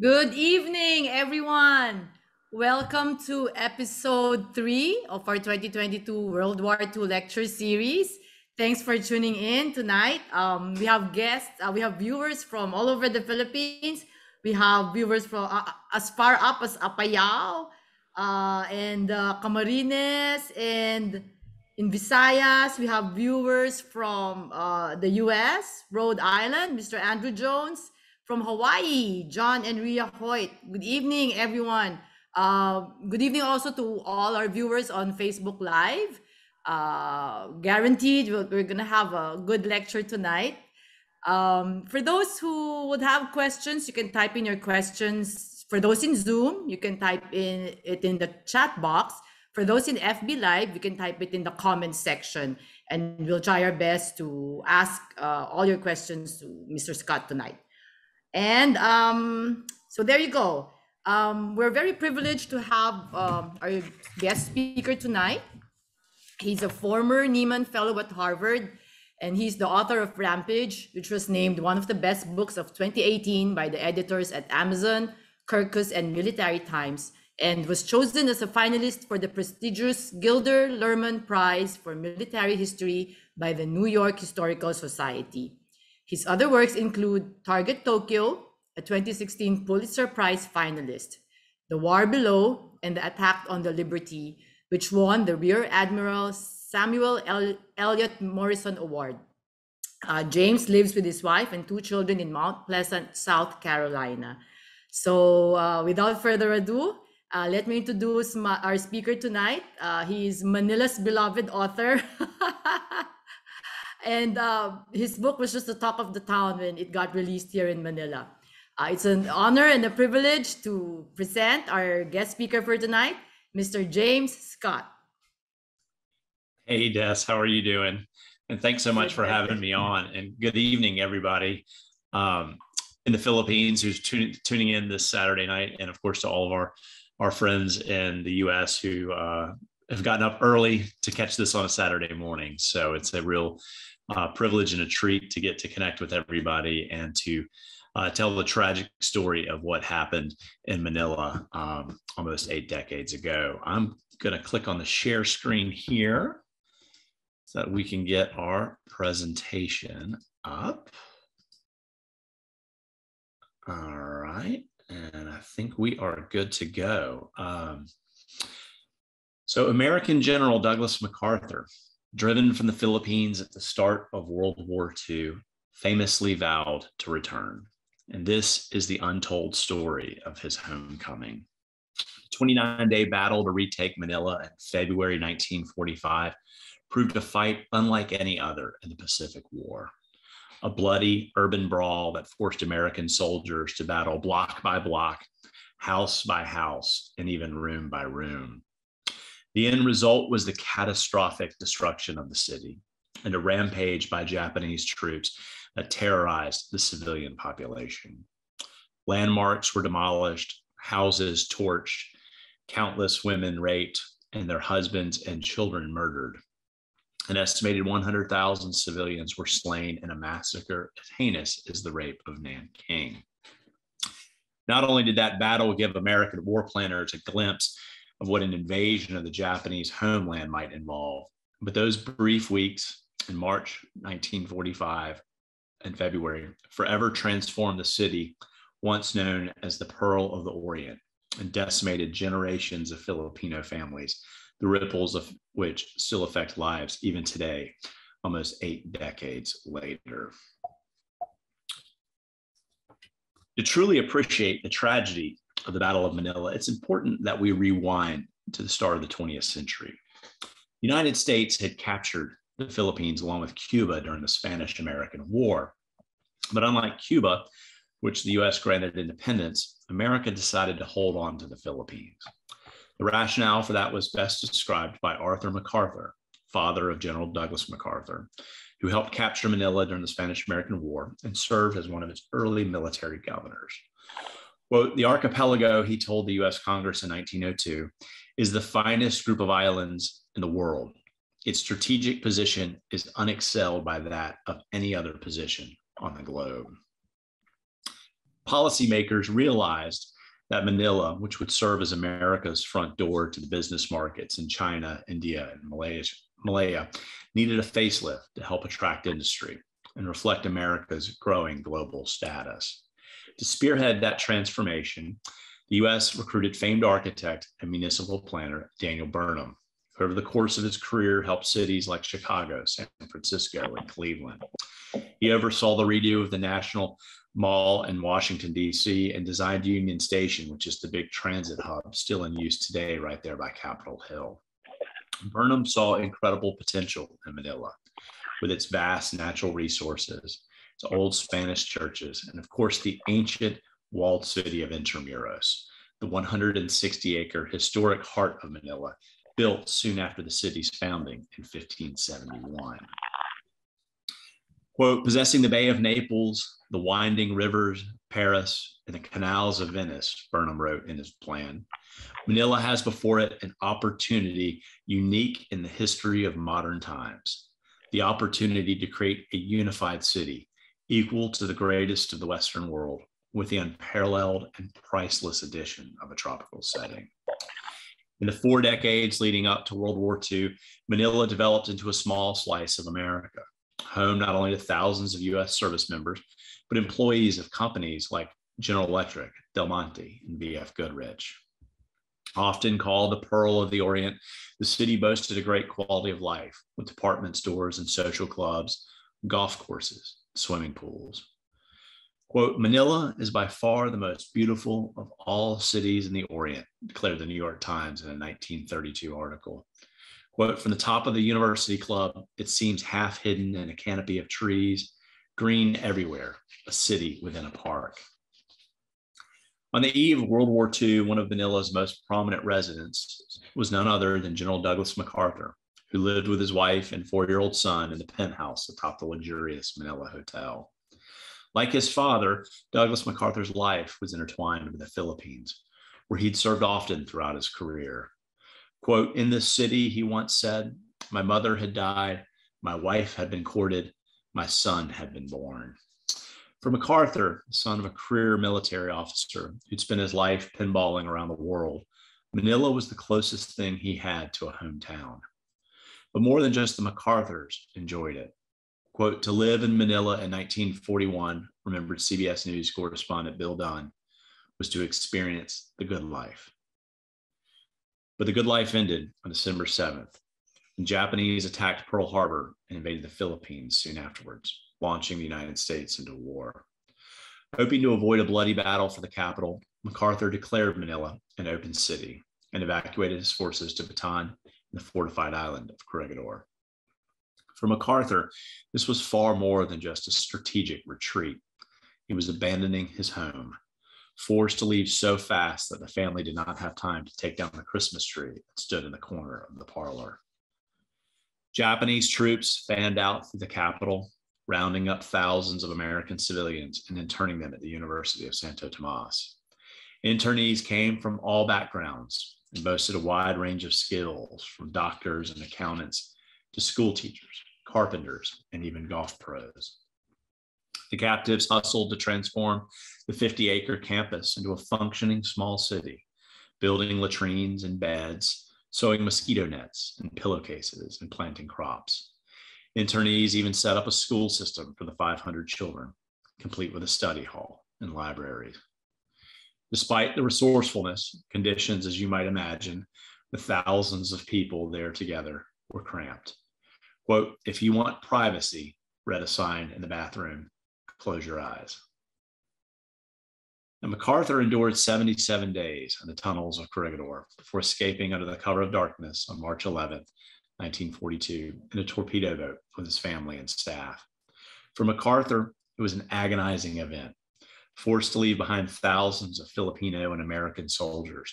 Good evening, everyone. Welcome to episode 3 of our 2022 World War II lecture series. Thanks for tuning in tonight. We have guests, we have viewers from all over the Philippines. We have viewers from as far up as Apayao and Camarines, and in Visayas. We have viewers from the US, Rhode Island, Mr. Andrew Jones. From Hawaii, John and Ria Hoyt. Good evening, everyone. Good evening also to all our viewers on Facebook Live. Guaranteed, we're going to have a good lecture tonight. For those who would have questions, you can type in your questions. For those in Zoom, you can type in it in the chat box. For those in FB Live, you can type it in the comments section, and we'll try our best to ask all your questions to Mr. Scott tonight. And so there you go. We're very privileged to have our guest speaker tonight. He's a former Nieman Fellow at Harvard, and he's the author of Rampage, which was named one of the best books of 2018 by the editors at Amazon, Kirkus, and Military Times, and was chosen as a finalist for the prestigious Gilder Lehrman Prize for Military History by the New York Historical Society. His other works include Target Tokyo, a 2016 Pulitzer Prize finalist, The War Below, and The Attack on the Liberty, which won the Rear Admiral Samuel Eliot Morrison Award. James lives with his wife and 2 children in Mount Pleasant, South Carolina. So without further ado, let me introduce our speaker tonight. He is Manila's beloved author. And his book was just the talk of the town when it got released here in Manila. It's an honor and a privilege to present our guest speaker for tonight, Mr. James Scott. Hey, Des, how are you doing? And thanks so much for having me on. And good evening, everybody in the Philippines who's tuning in this Saturday night. And of course, to all of our friends in the US who have gotten up early to catch this on a Saturday morning. So it's a real privilege and a treat to get to connect with everybody and to tell the tragic story of what happened in Manila almost 8 decades ago. I'm going to click on the share screen here so that we can get our presentation up. All right, and I think we are good to go. So American General Douglas MacArthur, driven from the Philippines at the start of World War II, famously vowed to return. And this is the untold story of his homecoming. The 29-day battle to retake Manila in February 1945 proved a fight unlike any other in the Pacific War. A bloody urban brawl that forced American soldiers to battle block by block, house by house, and even room by room. The end result was the catastrophic destruction of the city and a rampage by Japanese troops that terrorized the civilian population. Landmarks were demolished, houses torched, countless women raped, and their husbands and children murdered. An estimated 100,000 civilians were slain in a massacre as heinous as the rape of Nanking. Not only did that battle give American war planners a glimpse of what an invasion of the Japanese homeland might involve, but those brief weeks in March 1945 and February forever transformed the city once known as the Pearl of the Orient and decimated generations of Filipino families, the ripples of which still affect lives even today, almost 8 decades later. To truly appreciate the tragedy of the Battle of Manila, it's important that we rewind to the start of the 20th century. The United States had captured the Philippines along with Cuba during the Spanish-American War. But unlike Cuba, which the US granted independence, America decided to hold on to the Philippines. The rationale for that was best described by Arthur MacArthur, father of General Douglas MacArthur, who helped capture Manila during the Spanish-American War and served as one of its early military governors. Quote, the archipelago, he told the US Congress in 1902, is the finest group of islands in the world. Its strategic position is unexcelled by that of any other position on the globe. Policymakers realized that Manila, which would serve as America's front door to the business markets in China, India, and Malaya, needed a facelift to help attract industry and reflect America's growing global status. To spearhead that transformation, the U.S. recruited famed architect and municipal planner Daniel Burnham, who over the course of his career helped cities like Chicago, San Francisco, and Cleveland. He oversaw the redo of the National Mall in Washington, D.C., and designed Union Station, which is the big transit hub still in use today right there by Capitol Hill. Burnham saw incredible potential in Manila with its vast natural resources, its old Spanish churches, and of course, the ancient walled city of Intramuros, the 160-acre historic heart of Manila, built soon after the city's founding in 1571. Quote, possessing the Bay of Naples, the winding rivers, Paris, and the canals of Venice, Burnham wrote in his plan, Manila has before it an opportunity unique in the history of modern times, the opportunity to create a unified city equal to the greatest of the Western world, with the unparalleled and priceless addition of a tropical setting. In the 4 decades leading up to World War II, Manila developed into a small slice of America, home not only to thousands of U.S. service members, but employees of companies like General Electric, Del Monte, and B.F. Goodrich. Often called the Pearl of the Orient, the city boasted a great quality of life with department stores and social clubs, golf courses, swimming pools. Quote, Manila is by far the most beautiful of all cities in the Orient, declared the New York Times in a 1932 article. Quote, from the top of the University Club, it seems half hidden in a canopy of trees, green everywhere, a city within a park. On the eve of World War II, one of Manila's most prominent residents was none other than General Douglas MacArthur, who lived with his wife and 4-year-old son in the penthouse atop the luxurious Manila Hotel. Like his father, Douglas MacArthur's life was intertwined with the Philippines, where he'd served often throughout his career. Quote, in this city, he once said, my mother had died, my wife had been courted, my son had been born. For MacArthur, son of a career military officer who'd spent his life pinballing around the world, Manila was the closest thing he had to a hometown. But more than just the MacArthurs enjoyed it. Quote, to live in Manila in 1941, remembered CBS News correspondent Bill Dunn, was to experience the good life. But the good life ended on December 7th, when Japanese attacked Pearl Harbor and invaded the Philippines soon afterwards, launching the United States into war. Hoping to avoid a bloody battle for the capital, MacArthur declared Manila an open city and evacuated his forces to Bataan and the fortified island of Corregidor. For MacArthur, this was far more than just a strategic retreat. He was abandoning his home, forced to leave so fast that the family did not have time to take down the Christmas tree that stood in the corner of the parlor. Japanese troops fanned out through the capital, rounding up thousands of American civilians and interning them at the University of Santo Tomas. Internees came from all backgrounds and boasted a wide range of skills, from doctors and accountants to school teachers, carpenters, and even golf pros. The captives hustled to transform the 50-acre campus into a functioning small city, building latrines and beds, sewing mosquito nets and pillowcases, and planting crops. Internees even set up a school system for the 500 children, complete with a study hall and libraries. Despite the resourcefulness, conditions, as you might imagine, the thousands of people there together were cramped. Quote, if you want privacy, read a sign in the bathroom, close your eyes. And MacArthur endured 77 days in the tunnels of Corregidor before escaping under the cover of darkness on March 11th, 1942, in a torpedo boat with his family and staff. For MacArthur, it was an agonizing event, forced to leave behind thousands of Filipino and American soldiers,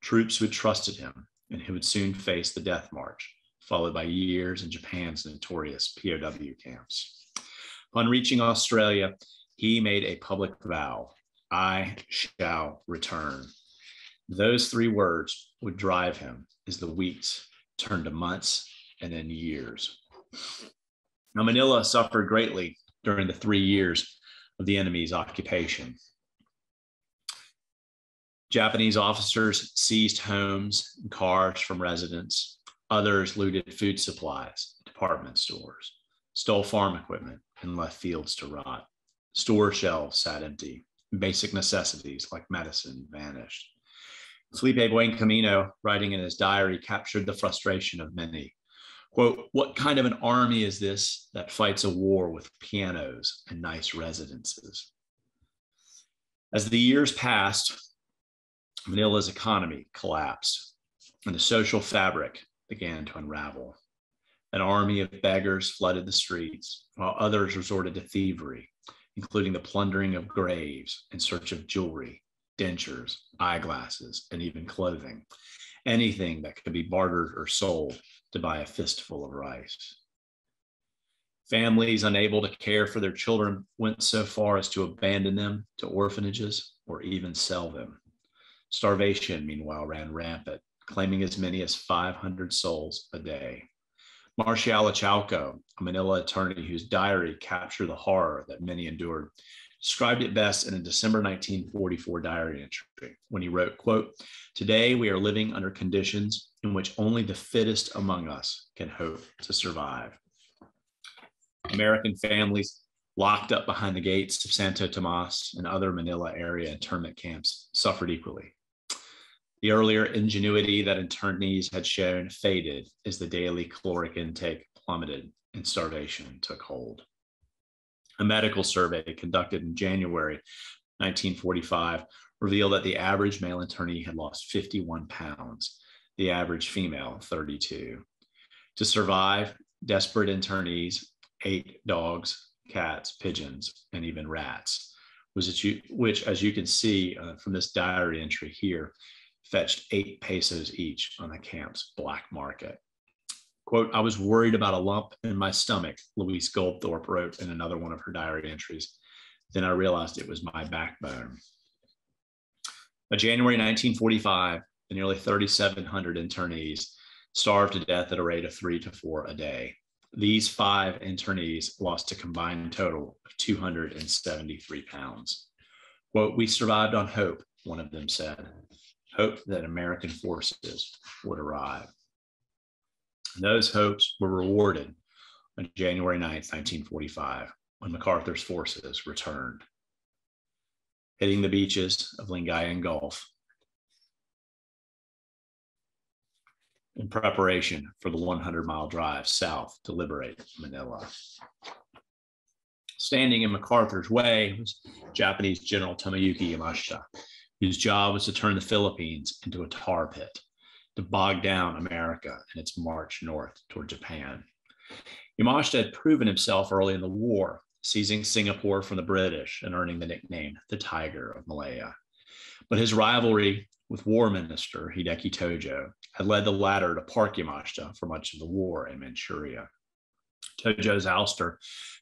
troops who had trusted him and who would soon face the death march, followed by years in Japan's notorious POW camps. Upon reaching Australia, he made a public vow, I shall return. Those 3 words would drive him as the weeks turned to months and then years. Now, Manila suffered greatly during the 3 years of the enemy's occupation. Japanese officers seized homes and cars from residents. Others looted food supplies, department stores, stole farm equipment, and left fields to rot. Store shelves sat empty. Basic necessities like medicine vanished. Felipe Buencamino, writing in his diary, captured the frustration of many. Quote, "What kind of an army is this that fights a war with pianos and nice residences?" As the years passed, Manila's economy collapsed and the social fabric began to unravel. An army of beggars flooded the streets, while others resorted to thievery, including the plundering of graves in search of jewelry, dentures, eyeglasses, and even clothing, anything that could be bartered or sold to buy a fistful of rice. Families unable to care for their children went so far as to abandon them to orphanages or even sell them. Starvation, meanwhile, ran rampant, claiming as many as 500 souls a day. Marciala Chauco, a Manila attorney whose diary captured the horror that many endured, described it best in a December 1944 diary entry when he wrote, quote, "Today we are living under conditions in which only the fittest among us can hope to survive." American families locked up behind the gates of Santo Tomas and other Manila area internment camps suffered equally. The earlier ingenuity that internees had shown faded as the daily caloric intake plummeted and starvation took hold. A medical survey conducted in January 1945 revealed that the average male internee had lost 51 pounds, the average female 32. To survive, desperate internees ate dogs, cats, pigeons, and even rats, which, as you can see from this diary entry here, fetched 8 pesos each on the camp's black market. Quote, "I was worried about a lump in my stomach," Louise Goldthorpe wrote in another one of her diary entries. "Then I realized it was my backbone." By January 1945, the nearly 3,700 internees starved to death at a rate of 3 to 4 a day. These 5 internees lost a combined total of 273 pounds. Quote, "We survived on hope," one of them said. Hope that American forces would arrive. And those hopes were rewarded on January 9th, 1945, when MacArthur's forces returned. Hitting the beaches of Lingayen Gulf in preparation for the 100-mile drive south to liberate Manila. Standing in MacArthur's way was Japanese General Tomoyuki Yamashita, whose job was to turn the Philippines into a tar pit, to bog down America in its march north toward Japan. Yamashita had proven himself early in the war, seizing Singapore from the British and earning the nickname the Tiger of Malaya. But his rivalry with War Minister Hideki Tojo had led the latter to park Yamashita for much of the war in Manchuria. Tojo's ouster,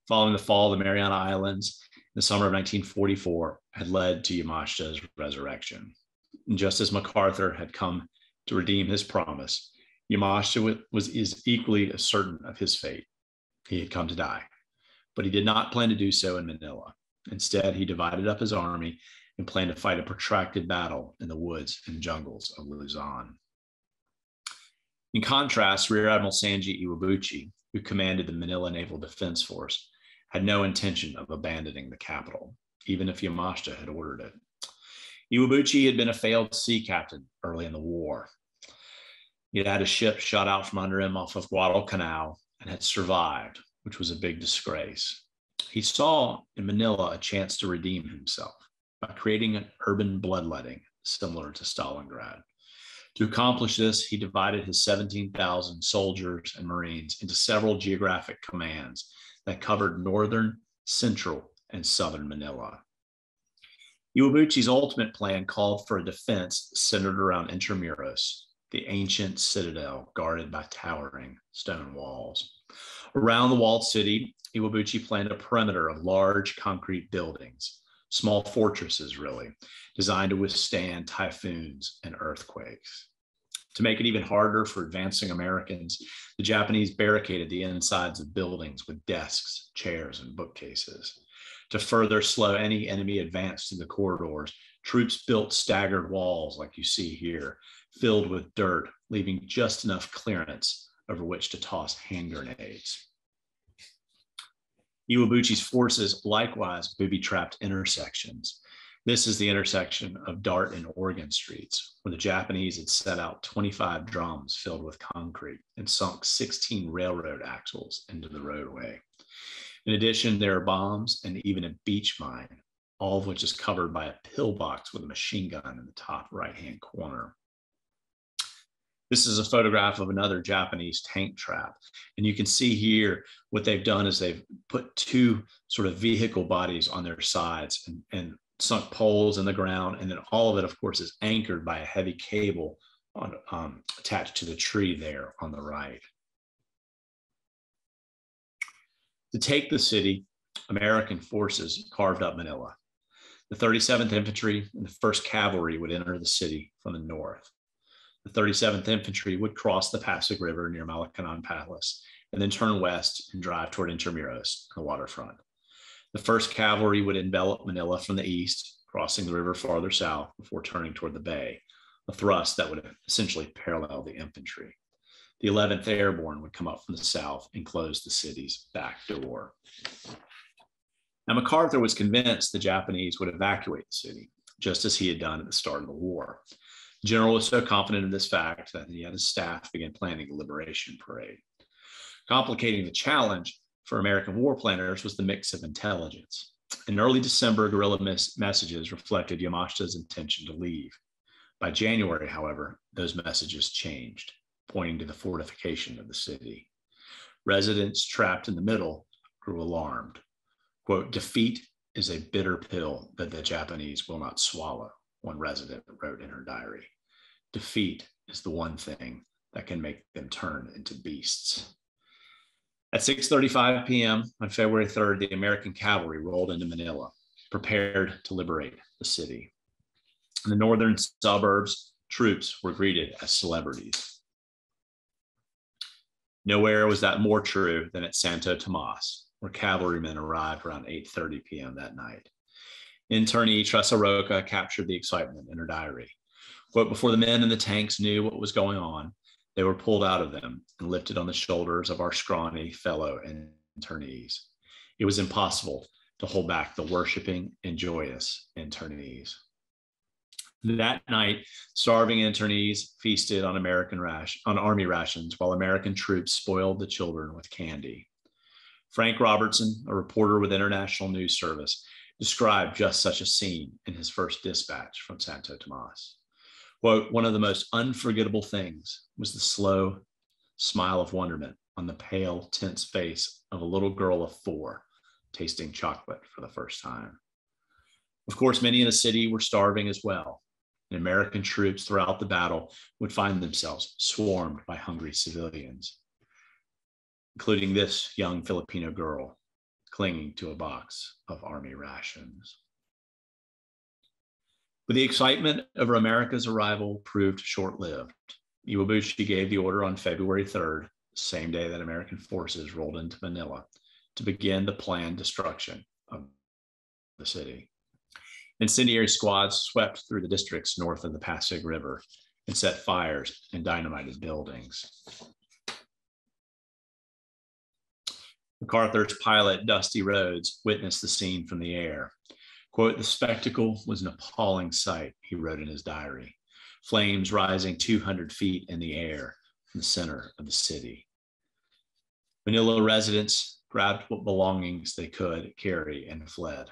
following the fall of the Mariana Islands in the summer of 1944, had led to Yamashita's resurrection. And just as MacArthur had come to redeem his promise, Yamashita is equally as certain of his fate. He had come to die, but he did not plan to do so in Manila. Instead, he divided up his army and planned to fight a protracted battle in the woods and jungles of Luzon. In contrast, Rear Admiral Sanji Iwabuchi, who commanded the Manila Naval Defense Force, had no intention of abandoning the capital, even if Yamashita had ordered it. Iwabuchi had been a failed sea captain early in the war. He had had a ship shot out from under him off of Guadalcanal and had survived, which was a big disgrace. He saw in Manila a chance to redeem himself by creating an urban bloodletting similar to Stalingrad. To accomplish this, he divided his 17,000 soldiers and Marines into several geographic commands that covered northern, central, and southern Manila. Iwabuchi's ultimate plan called for a defense centered around Intramuros, the ancient citadel guarded by towering stone walls. Around the walled city, Iwabuchi planned a perimeter of large concrete buildings, small fortresses really, designed to withstand typhoons and earthquakes. To make it even harder for advancing Americans, the Japanese barricaded the insides of buildings with desks, chairs, and bookcases. To further slow any enemy advance through the corridors, Troops built staggered walls like you see here, filled with dirt, leaving just enough clearance over which to toss hand grenades. Iwabuchi's forces likewise booby-trapped intersections. This is the intersection of Dart and Oregon streets, where the Japanese had set out 25 drums filled with concrete and sunk 16 railroad axles into the roadway. In addition, there are bombs and even a beach mine, all of which is covered by a pillbox with a machine gun in the top right-hand corner. This is a photograph of another Japanese tank trap. And you can see here what they've done is they've put two sort of vehicle bodies on their sides and sunk poles in the ground. And then all of it, of course, is anchored by a heavy cable attached to the tree there on the right. To take the city, American forces carved up Manila. The 37th Infantry and the 1st Cavalry would enter the city from the north. The 37th Infantry would cross the Pasig River near Malacañang Palace and then turn west and drive toward Intramuros, the waterfront. The 1st Cavalry would envelop Manila from the east, crossing the river farther south before turning toward the bay, a thrust that would essentially parallel the infantry. The 11th Airborne would come up from the south and close the city's back door. Now, MacArthur was convinced the Japanese would evacuate the city, just as he had done at the start of the war. The general was so confident of this fact that he and his staff began planning a liberation parade. Complicating the challenge for American war planners was the mix of intelligence. In early December, guerrilla messages reflected Yamashita's intention to leave. By January, however, those messages changed, pointing to the fortification of the city. Residents trapped in the middle grew alarmed. Quote, "Defeat is a bitter pill that the Japanese will not swallow," one resident wrote in her diary. "Defeat is the one thing that can make them turn into beasts." At 6:35 p.m. on February 3rd, the American cavalry rolled into Manila, prepared to liberate the city. In the northern suburbs, troops were greeted as celebrities. Nowhere was that more true than at Santo Tomas, where cavalrymen arrived around 8:30 p.m. that night. Internee Tressa Roca captured the excitement in her diary. Quote, "Before the men in the tanks knew what was going on, they were pulled out of them and lifted on the shoulders of our scrawny fellow internees. It was impossible to hold back the worshiping and joyous internees." That night, starving internees feasted on army rations, while American troops spoiled the children with candy. Frank Robertson, a reporter with International News Service, described just such a scene in his first dispatch from Santo Tomas. Quote, "One of the most unforgettable things was the slow smile of wonderment on the pale, tense face of a little girl of 4, tasting chocolate for the first time." Of course, many in the city were starving as well, and American troops throughout the battle would find themselves swarmed by hungry civilians, including this young Filipino girl clinging to a box of army rations. But the excitement over America's arrival proved short-lived. Iwabuchi gave the order on February 3rd, the same day that American forces rolled into Manila, to begin the planned destruction of the city. Incendiary squads swept through the districts north of the Pasig River and set fires and dynamited buildings. MacArthur's pilot, Dusty Rhodes, witnessed the scene from the air. Quote, "The spectacle was an appalling sight," he wrote in his diary. "Flames rising 200 feet in the air from the center of the city." Manila residents grabbed what belongings they could carry and fled.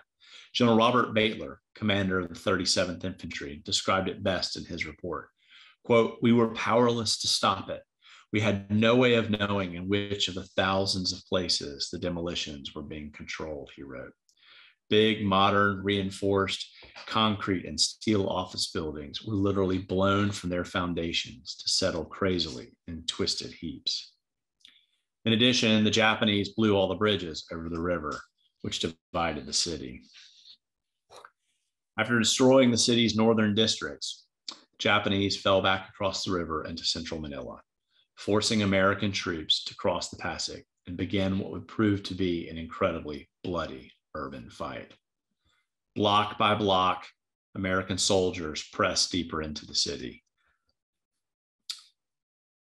General Robert Baitler, commander of the 37th Infantry, described it best in his report. Quote, "We were powerless to stop it. We had no way of knowing in which of the thousands of places the demolitions were being controlled," he wrote. Big, modern, reinforced concrete and steel office buildings were literally blown from their foundations to settle crazily in twisted heaps. In addition, the Japanese blew all the bridges over the river, which divided the city. After destroying the city's northern districts, Japanese fell back across the river into central Manila, forcing American troops to cross the Pasig and begin what would prove to be an incredibly bloody urban fight. Block by block, American soldiers pressed deeper into the city,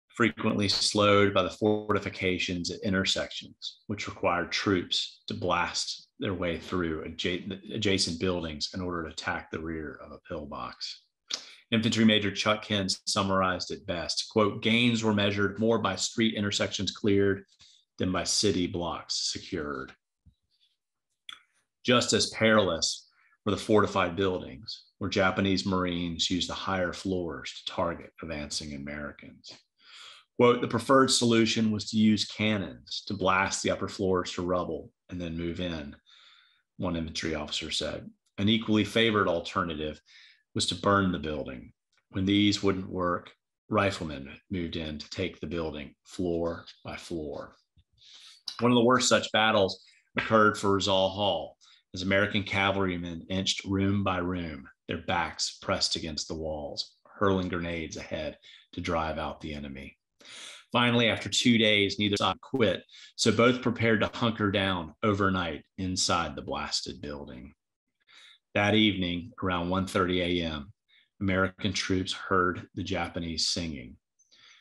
frequently slowed by the fortifications at intersections, which required troops to blast their way through adjacent buildings in order to attack the rear of a pillbox. Infantry Major Chuck Hens summarized it best, quote, "Gains were measured more by street intersections cleared than by city blocks secured." Just as perilous were the fortified buildings, where Japanese Marines used the higher floors to target advancing Americans. Quote, "The preferred solution was to use cannons to blast the upper floors to rubble and then move in," one infantry officer said. An equally favored alternative was to burn the building. When these wouldn't work, riflemen moved in to take the building floor by floor. One of the worst such battles occurred for Rizal Hall, as American cavalrymen inched room by room, their backs pressed against the walls, hurling grenades ahead to drive out the enemy. Finally, after 2 days, neither side quit, so both prepared to hunker down overnight inside the blasted building. That evening, around 1:30 a.m., American troops heard the Japanese singing.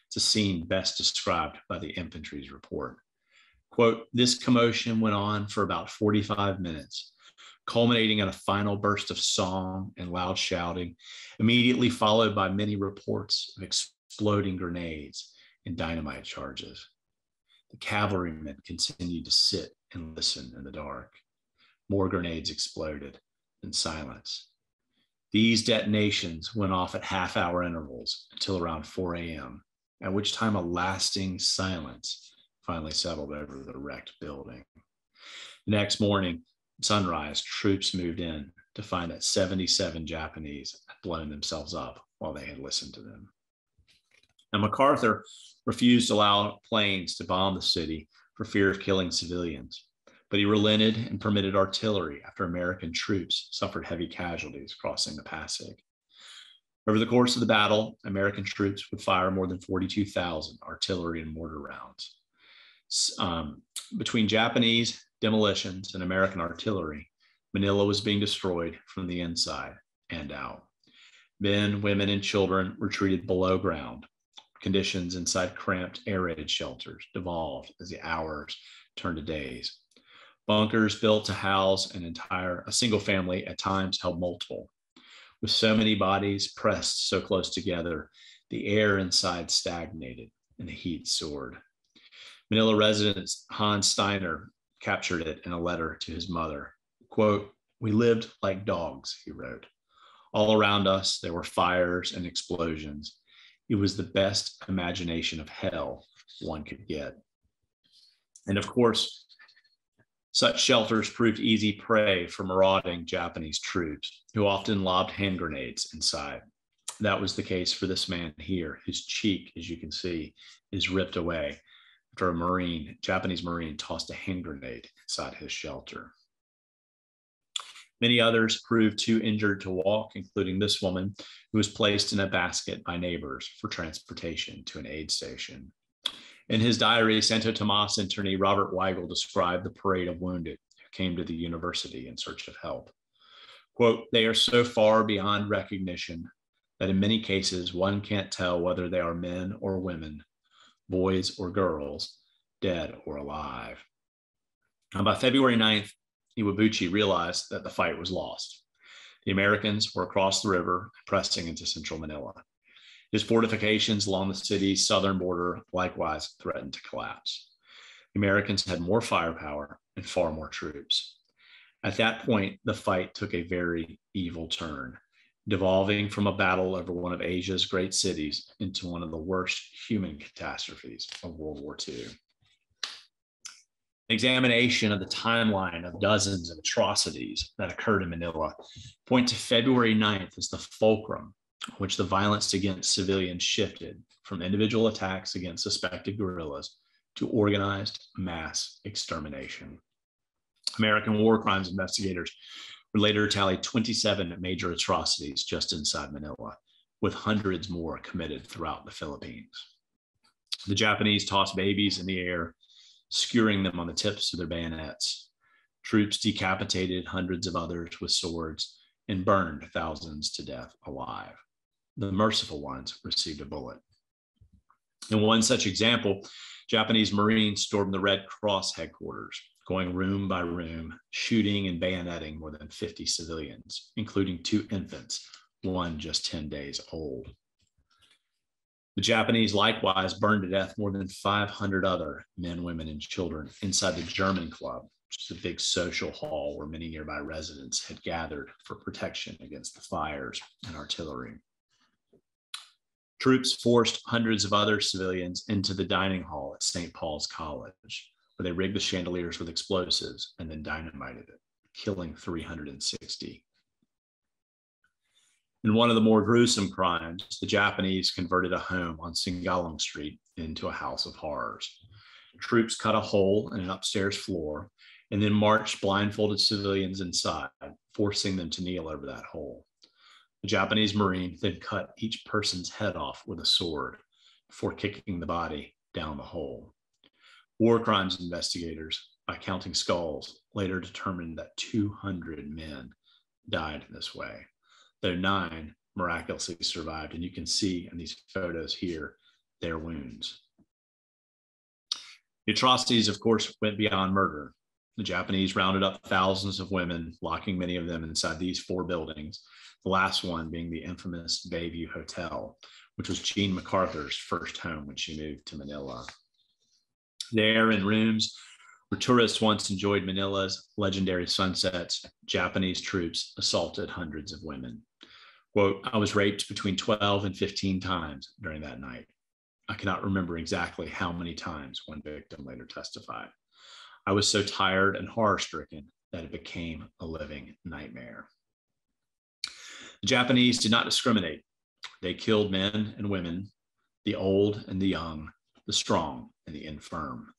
It's a scene best described by the infantry's report. Quote, "This commotion went on for about 45 minutes, culminating in a final burst of song and loud shouting, immediately followed by many reports of exploding grenades and dynamite charges. The cavalrymen continued to sit and listen in the dark. More grenades exploded, then silence. These detonations went off at half-hour intervals until around 4 a.m., at which time a lasting silence finally settled over the wrecked building. The next morning, at sunrise, troops moved in to find that 77 Japanese had blown themselves up while they had listened to them." Now, MacArthur refused to allow planes to bomb the city for fear of killing civilians, but he relented and permitted artillery after American troops suffered heavy casualties crossing the Pasig. Over the course of the battle, American troops would fire more than 42,000 artillery and mortar rounds. Between Japanese demolitions and American artillery, Manila was being destroyed from the inside and out. Men, women, and children retreated below ground. Conditions inside cramped air raid shelters devolved as the hours turned to days. Bunkers built to house a single family at times held multiple. With so many bodies pressed so close together, the air inside stagnated and the heat soared. Manila resident Hans Steiner captured it in a letter to his mother. Quote, "We lived like dogs," he wrote. "All around us, there were fires and explosions. It was the best imagination of hell one could get." And of course, such shelters proved easy prey for marauding Japanese troops, who often lobbed hand grenades inside. That was the case for this man here, whose cheek, as you can see, is ripped away after a Japanese Marine tossed a hand grenade inside his shelter. Many others proved too injured to walk, including this woman, who was placed in a basket by neighbors for transportation to an aid station. In his diary, Santo Tomas internee Robert Weigel described the parade of wounded who came to the university in search of help. Quote, "They are so far beyond recognition that in many cases one can't tell whether they are men or women, boys or girls, dead or alive." And by February 9th, Iwabuchi realized that the fight was lost. The Americans were across the river, pressing into central Manila. His fortifications along the city's southern border likewise threatened to collapse. The Americans had more firepower and far more troops. At that point, the fight took a very evil turn, devolving from a battle over one of Asia's great cities into one of the worst human catastrophes of World War II. An examination of the timeline of dozens of atrocities that occurred in Manila point to February 9th as the fulcrum in which the violence against civilians shifted from individual attacks against suspected guerrillas to organized mass extermination. American war crimes investigators would later tally 27 major atrocities just inside Manila, with hundreds more committed throughout the Philippines. The Japanese tossed babies in the air, skewering them on the tips of their bayonets. Troops decapitated hundreds of others with swords, and burned thousands to death alive. The merciful ones received a bullet. In one such example, Japanese Marines stormed the Red Cross headquarters, going room by room, shooting and bayoneting more than 50 civilians, including 2 infants, one just 10 days old. The Japanese likewise burned to death more than 500 other men, women, and children inside the German Club, which is a big social hall where many nearby residents had gathered for protection against the fires and artillery. Troops forced hundreds of other civilians into the dining hall at St. Paul's College, where they rigged the chandeliers with explosives and then dynamited it, killing 360. In one of the more gruesome crimes, the Japanese converted a home on Singalong Street into a house of horrors. Troops cut a hole in an upstairs floor and then marched blindfolded civilians inside, forcing them to kneel over that hole. The Japanese Marine then cut each person's head off with a sword before kicking the body down the hole. War crimes investigators, by counting skulls, later determined that 200 men died in this way, though 9 miraculously survived, and you can see in these photos here their wounds. The atrocities, of course, went beyond murder. The Japanese rounded up thousands of women, locking many of them inside these 4 buildings, the last one being the infamous Bayview Hotel, which was Jean MacArthur's first home when she moved to Manila. There, in rooms where tourists once enjoyed Manila's legendary sunsets, Japanese troops assaulted hundreds of women. Quote, "I was raped between 12 and 15 times during that night. I cannot remember exactly how many times," one victim later testified. "I was so tired and horror-stricken that it became a living nightmare." The Japanese did not discriminate. They killed men and women, the old and the young, the strong and the infirm.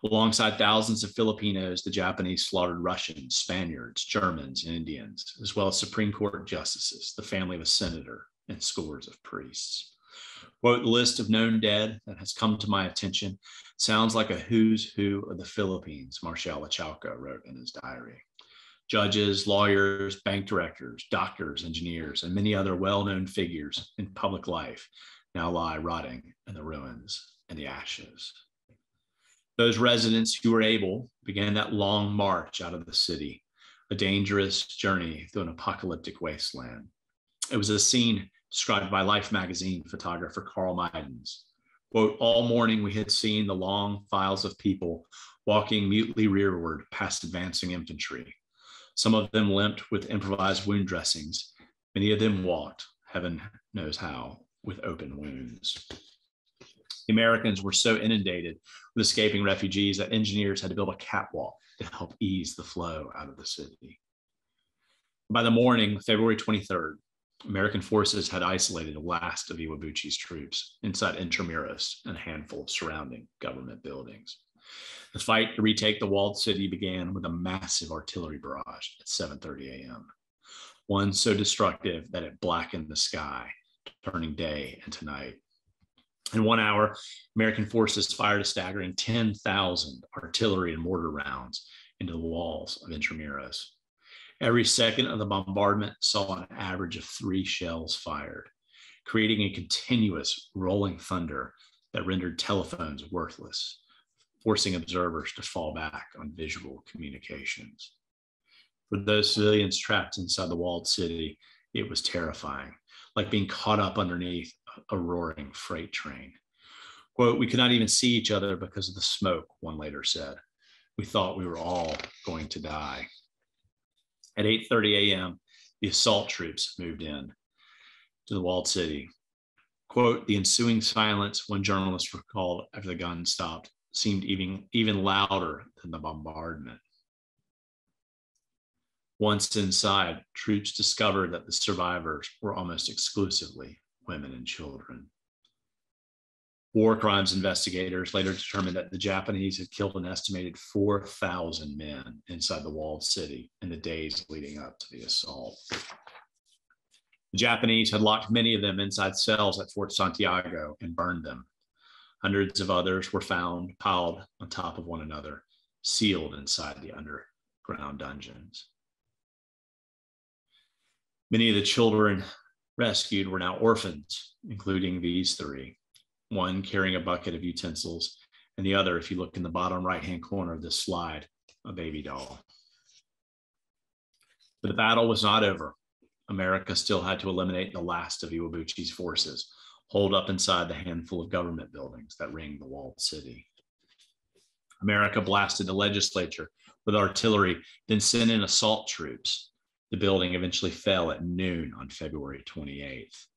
Alongside thousands of Filipinos, the Japanese slaughtered Russians, Spaniards, Germans, and Indians, as well as Supreme Court justices, the family of a senator, and scores of priests. Quote, "The list of known dead that has come to my attention sounds like a who's who of the Philippines," Marcial Lachauca wrote in his diary. Judges, lawyers, bank directors, doctors, engineers, and many other well-known figures in public life now lie rotting in the ruins and the ashes. Those residents who were able began that long march out of the city, a dangerous journey through an apocalyptic wasteland. It was a scene described by Life magazine photographer Carl Meidens. Quote, "All morning we had seen the long files of people walking mutely rearward past advancing infantry. Some of them limped with improvised wound dressings. Many of them walked, heaven knows how, with open wounds." The Americans were so inundated with escaping refugees that engineers had to build a catwalk to help ease the flow out of the city. By the morning, February 23rd, American forces had isolated the last of Iwabuchi's troops inside Intramuros and a handful of surrounding government buildings. The fight to retake the walled city began with a massive artillery barrage at 7:30 a.m., one so destructive that it blackened the sky, turning day into night. In 1 hour, American forces fired a staggering 10,000 artillery and mortar rounds into the walls of Intramuros. Every second of the bombardment saw an average of 3 shells fired, creating a continuous rolling thunder that rendered telephones worthless, forcing observers to fall back on visual communications. For those civilians trapped inside the walled city, it was terrifying, like being caught up underneath a roaring freight train. Quote, "We could not even see each other because of the smoke," one later said. "We thought we were all going to die." At 8:30 a.m., the assault troops moved in to the walled city. Quote, "The ensuing silence," one journalist recalled after the gun stopped, "seemed even louder than the bombardment." Once inside, troops discovered that the survivors were almost exclusively women and children. War crimes investigators later determined that the Japanese had killed an estimated 4,000 men inside the walled city in the days leading up to the assault. The Japanese had locked many of them inside cells at Fort Santiago and burned them. Hundreds of others were found piled on top of one another, sealed inside the underground dungeons. Many of the children rescued were now orphans, including these three, one carrying a bucket of utensils, and the other, if you look in the bottom right-hand corner of this slide, a baby doll. But the battle was not over. America still had to eliminate the last of Iwabuchi's forces, holed up inside the handful of government buildings that ringed the walled city. America blasted the legislature with artillery, then sent in assault troops. The building eventually fell at noon on February 28th.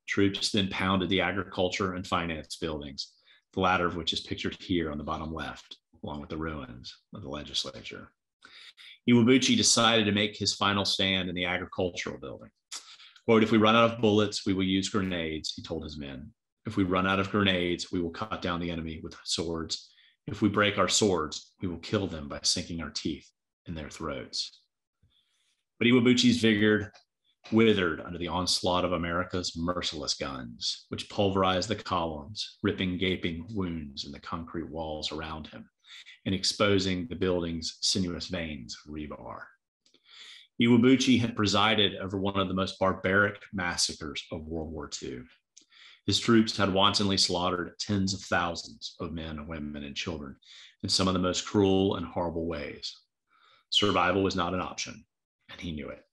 Troops then pounded the agriculture and finance buildings, the latter of which is pictured here on the bottom left, along with the ruins of the legislature. Iwabuchi decided to make his final stand in the agricultural building. Quote, "If we run out of bullets, we will use grenades," he told his men. "If we run out of grenades, we will cut down the enemy with swords. If we break our swords, we will kill them by sinking our teeth in their throats." But Iwabuchi's vigor withered under the onslaught of America's merciless guns, which pulverized the columns, ripping gaping wounds in the concrete walls around him and exposing the building's sinuous veins of rebar. Iwabuchi had presided over one of the most barbaric massacres of World War II. His troops had wantonly slaughtered tens of thousands of men, women, and children in some of the most cruel and horrible ways. Survival was not an option, and he knew it.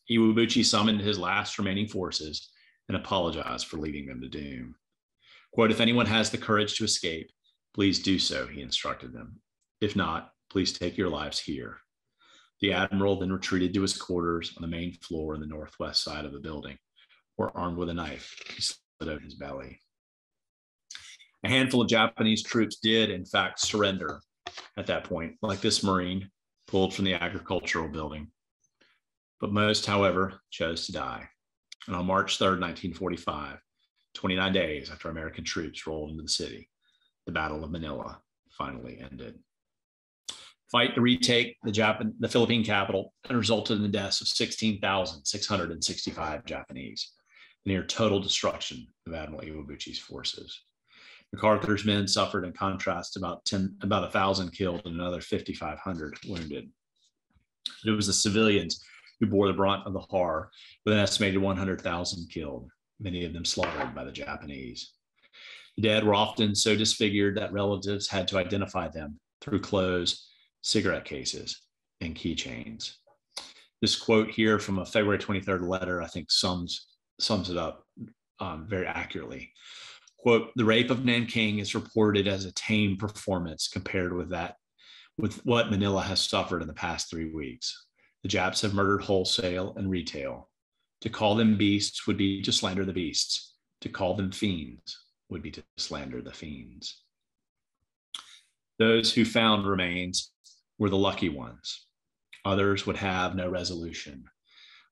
Iwabuchi summoned his last remaining forces and apologized for leading them to doom. Quote, "If anyone has the courage to escape, please do so," he instructed them. "If not, please take your lives here." The admiral then retreated to his quarters on the main floor in the northwest side of the building, where, armed with a knife, he slit open his belly. A handful of Japanese troops did, in fact, surrender at that point, like this Marine pulled from the agricultural building. But most, however, chose to die. And on March 3rd, 1945, 29 days after American troops rolled into the city, the Battle of Manila finally ended. Fight to retake the Philippine capital and resulted in the deaths of 16,665 Japanese, the near total destruction of Admiral Iwabuchi's forces. MacArthur's men suffered, in contrast, about 1,000 killed and another 5,500 wounded. It was the civilians who bore the brunt of the horror, with an estimated 100,000 killed, many of them slaughtered by the Japanese. The dead were often so disfigured that relatives had to identify them through clothes, cigarette cases, and keychains. This quote here from a February 23rd letter, I think, sums it up very accurately. Quote, "The rape of Nanking is reported as a tame performance compared with what Manila has suffered in the past 3 weeks. The Japs have murdered wholesale and retail. To call them beasts would be to slander the beasts. To call them fiends would be to slander the fiends." Those who found remains were the lucky ones. Others would have no resolution,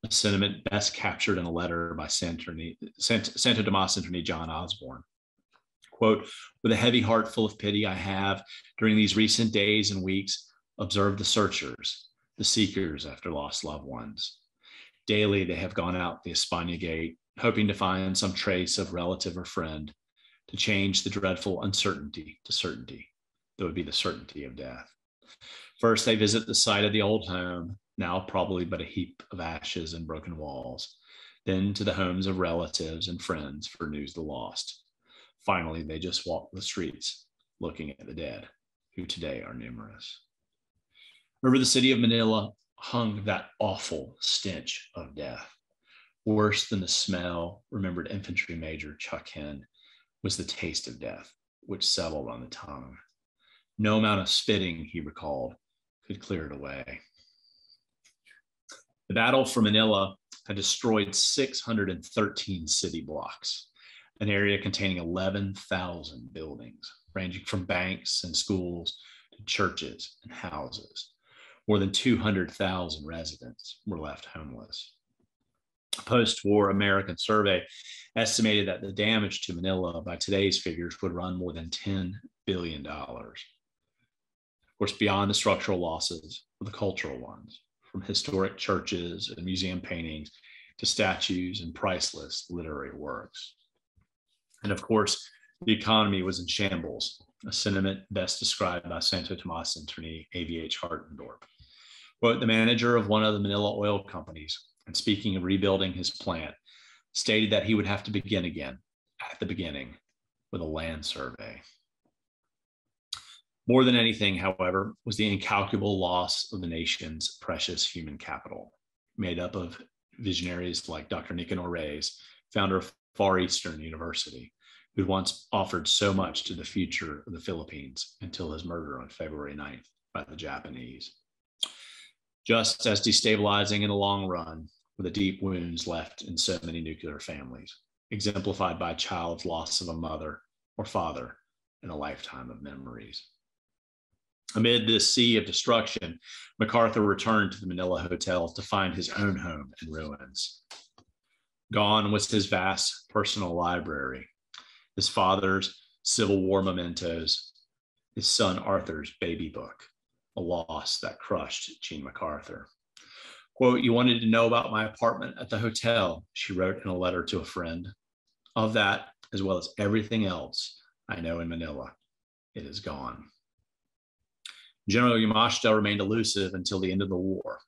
a sentiment best captured in a letter by Santo Tomas attorney John Osborne. Quote, "With a heavy heart full of pity, I have, during these recent days and weeks, observed the searchers, the seekers after lost loved ones. Daily they have gone out the España gate, hoping to find some trace of relative or friend, to change the dreadful uncertainty to certainty, that would be the certainty of death. First, they visit the site of the old home, now probably but a heap of ashes and broken walls, then to the homes of relatives and friends for news of the lost. Finally, they just walk the streets, looking at the dead, who today are numerous." Over the city of Manila hung that awful stench of death. Worse than the smell, remembered Infantry Major Chuck Hen, was the taste of death, which settled on the tongue. No amount of spitting, he recalled, could clear it away. The battle for Manila had destroyed 613 city blocks, an area containing 11,000 buildings, ranging from banks and schools to churches and houses. More than 200,000 residents were left homeless. A post-war American survey estimated that the damage to Manila by today's figures would run more than $10 billion. Of course, beyond the structural losses were the cultural ones, from historic churches and museum paintings to statues and priceless literary works. And of course, the economy was in shambles, a sentiment best described by Santo Tomas attorney A.V.H. Hartendorp. Quote, "The manager of one of the Manila oil companies, and speaking of rebuilding his plant, stated that he would have to begin again at the beginning with a land survey. More than anything, however, was the incalculable loss of the nation's precious human capital, made up of visionaries like Dr. Nicanor Reyes, founder of Far Eastern University, who'd once offered so much to the future of the Philippines until his murder on February 9th by the Japanese. Just as destabilizing in the long run were the deep wounds left in so many nuclear families, exemplified by a child's loss of a mother or father and a lifetime of memories. Amid this sea of destruction, MacArthur returned to the Manila Hotel to find his own home in ruins. Gone was his vast personal library, his father's Civil War mementos, his son Arthur's baby book, a loss that crushed Jean MacArthur. Quote, "You wanted to know about my apartment at the hotel," she wrote in a letter to a friend. "Of that, as well as everything else I know in Manila, it is gone." General Yamashita remained elusive until the end of the war,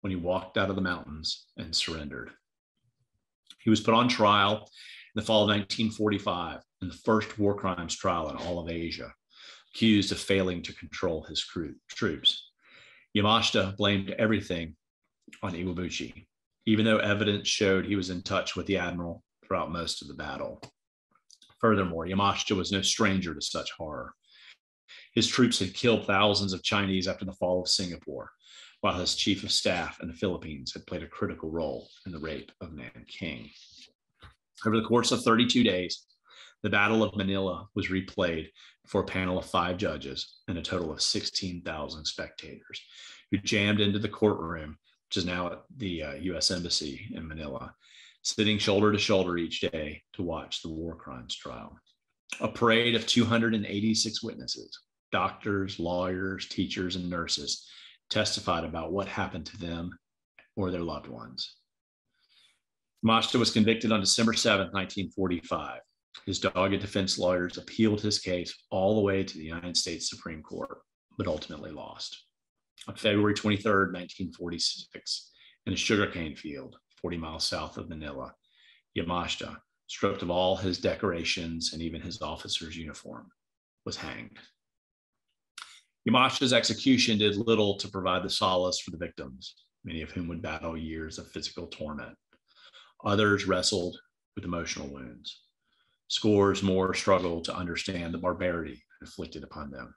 when he walked out of the mountains and surrendered. He was put on trial in the fall of 1945 in the first war crimes trial in all of Asia, accused of failing to control his troops. Yamashita blamed everything on Iwabuchi, even though evidence showed he was in touch with the admiral throughout most of the battle. Furthermore, Yamashita was no stranger to such horror. His troops had killed thousands of Chinese after the fall of Singapore, while his chief of staff in the Philippines had played a critical role in the rape of Nanking. Over the course of 32 days, the Battle of Manila was replayed before a panel of 5 judges and a total of 16,000 spectators who jammed into the courtroom, which is now at the U.S. Embassy in Manila, sitting shoulder to shoulder each day to watch the war crimes trial. A parade of 286 witnesses, doctors, lawyers, teachers, and nurses, testified about what happened to them or their loved ones. Yamashita was convicted on December 7, 1945. His dogged defense lawyers appealed his case all the way to the United States Supreme Court, but ultimately lost. On February 23, 1946, in a sugarcane field 40 miles south of Manila, Yamashita, stripped of all his decorations and even his officer's uniform, was hanged. Yamashita's execution did little to provide the solace for the victims, many of whom would battle years of physical torment. Others wrestled with emotional wounds. Scores more struggled to understand the barbarity inflicted upon them.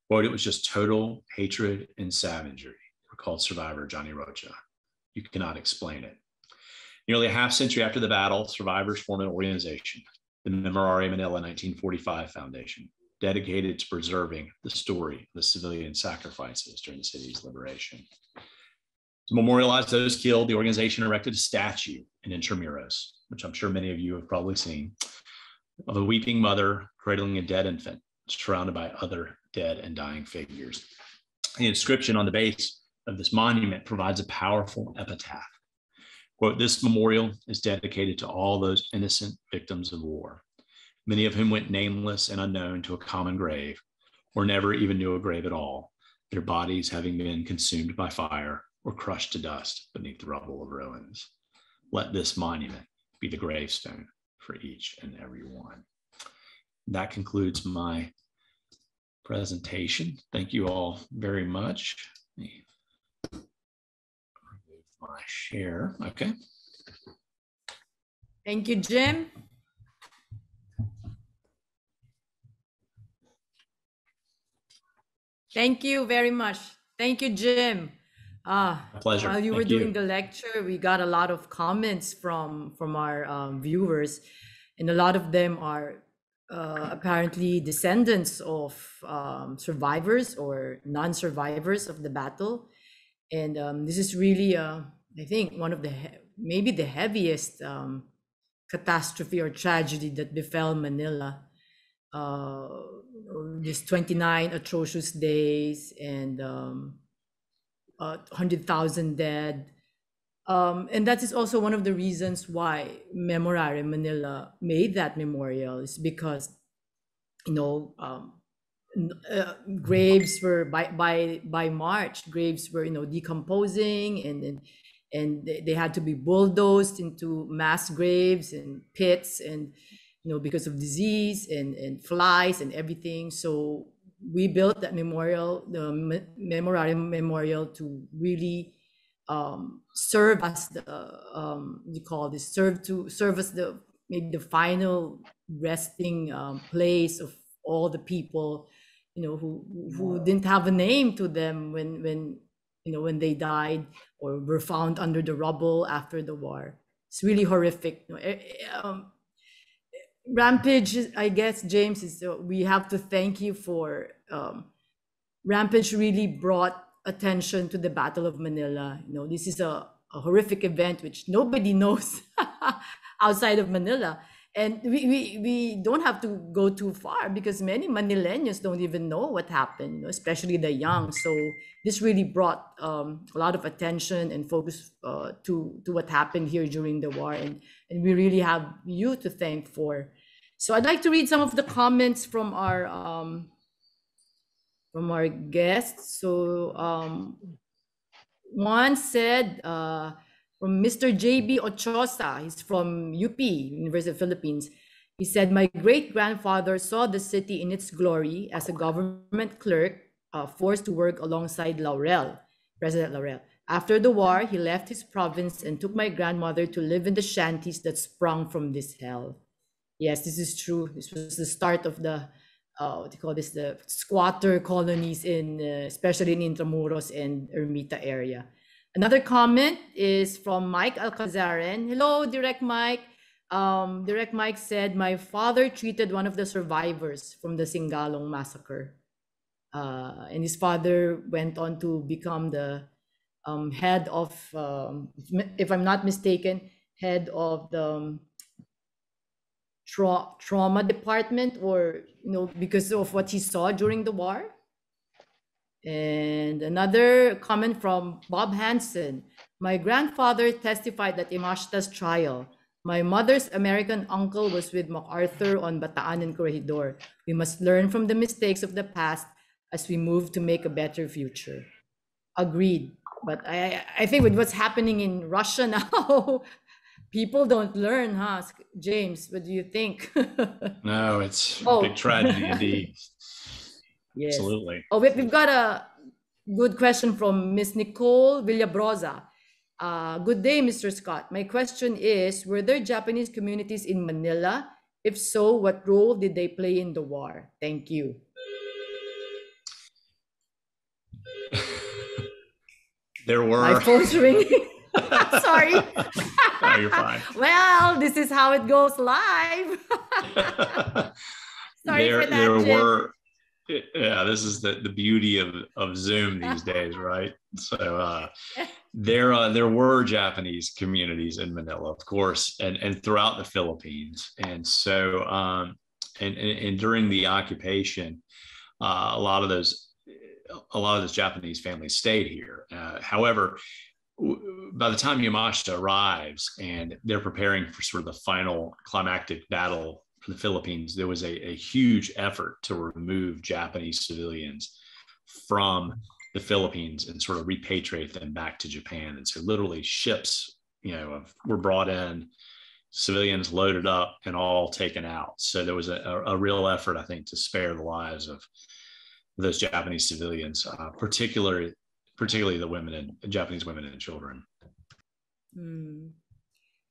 Quote, "It was just total hatred and savagery," recalled survivor Johnny Rocha. "You cannot explain it." Nearly a half century after the battle, survivors formed an organization, the Memorare Manila 1945 Foundation, dedicated to preserving the story of the civilian sacrifices during the city's liberation. To memorialize those killed, the organization erected a statue in Intramuros, which I'm sure many of you have probably seen, of a weeping mother cradling a dead infant, surrounded by other dead and dying figures. The inscription on the base of this monument provides a powerful epitaph. Quote, "This memorial is dedicated to all those innocent victims of war, many of whom went nameless and unknown to a common grave, or never even knew a grave at all, their bodies having been consumed by fire or crushed to dust beneath the rubble of ruins. Let this monument be the gravestone for each and every one." That concludes my presentation. Thank you all very much. Let me remove my share. Okay. Thank you, Jim. Thank you very much. Thank you, Jim. Pleasure. While you were Thank doing you. the lecture, we got a lot of comments from our viewers, and a lot of them are apparently descendants of survivors or non-survivors of the battle. And this is really, I think, one of the maybe the heaviest catastrophe or tragedy that befell Manila. These 29 atrocious days and 100,000 dead. And that is also one of the reasons why Memorare Manila made that memorial, is because, you know, graves were by March, graves were, you know, decomposing, and and they had to be bulldozed into mass graves and pits, and because of disease and flies and everything. So we built that memorial, the memorarium memorial, to really serve as the you call this serve as the maybe the final resting place of all the people who didn't have a name to them when they died or were found under the rubble after the war. It's really horrific. Rampage, I guess, James, is we have to thank you for Rampage really brought attention to the Battle of Manila. This is a horrific event which nobody knows outside of Manila. And we don't have to go too far, because many Manileños don't even know what happened, especially the young. So this really brought a lot of attention and focus to what happened here during the war. And we really have you to thank for. So I'd like to read some of the comments from our guests. So one said, from Mr. JB Ochosa, he's from UP, University of Philippines. He said, my great-grandfather saw the city in its glory as a government clerk forced to work alongside President Laurel. After the war, he left his province and took my grandmother to live in the shanties that sprung from this hell. Yes, this is true. This was the start of the what do you call this, the squatter colonies especially in Intramuros and Ermita area. Another comment is from Mike Alcazaren. Hello, Direct Mike. Direct Mike said, my father treated one of the survivors from the Singalong massacre. And his father went on to become the head of, if I'm not mistaken, head of the trauma department, or because of what he saw during the war. And another comment from Bob Hansen. My grandfather testified at Yamashita's trial. My mother's American uncle was with MacArthur on Bataan and Corregidor. We must learn from the mistakes of the past as we move to make a better future. Agreed. But I think with what's happening in Russia now, people don't learn, huh? James, what do you think? No, it's a big tragedy indeed. Yes. Absolutely. Oh, we've got a good question from Miss Nicole Villabrosa. Good day, Mr. Scott. My question is, were there Japanese communities in Manila? If so, what role did they play in the war? Thank you. There were. My phone's ringing. Sorry. No, you're fine. Well, this is how it goes live. Sorry for that. There were. Yeah, this is the beauty of Zoom these days, right? So there were Japanese communities in Manila, of course, and throughout the Philippines. And so and during the occupation, a lot of those Japanese families stayed here. However, by the time Yamashita arrives and they're preparing for sort of the final climactic battle for the Philippines, there was a huge effort to remove Japanese civilians from the Philippines and sort of repatriate them back to Japan. And so literally ships, were brought in, civilians loaded up and all taken out. So there was a real effort, I think, to spare the lives of those Japanese civilians, particularly the Japanese women and children.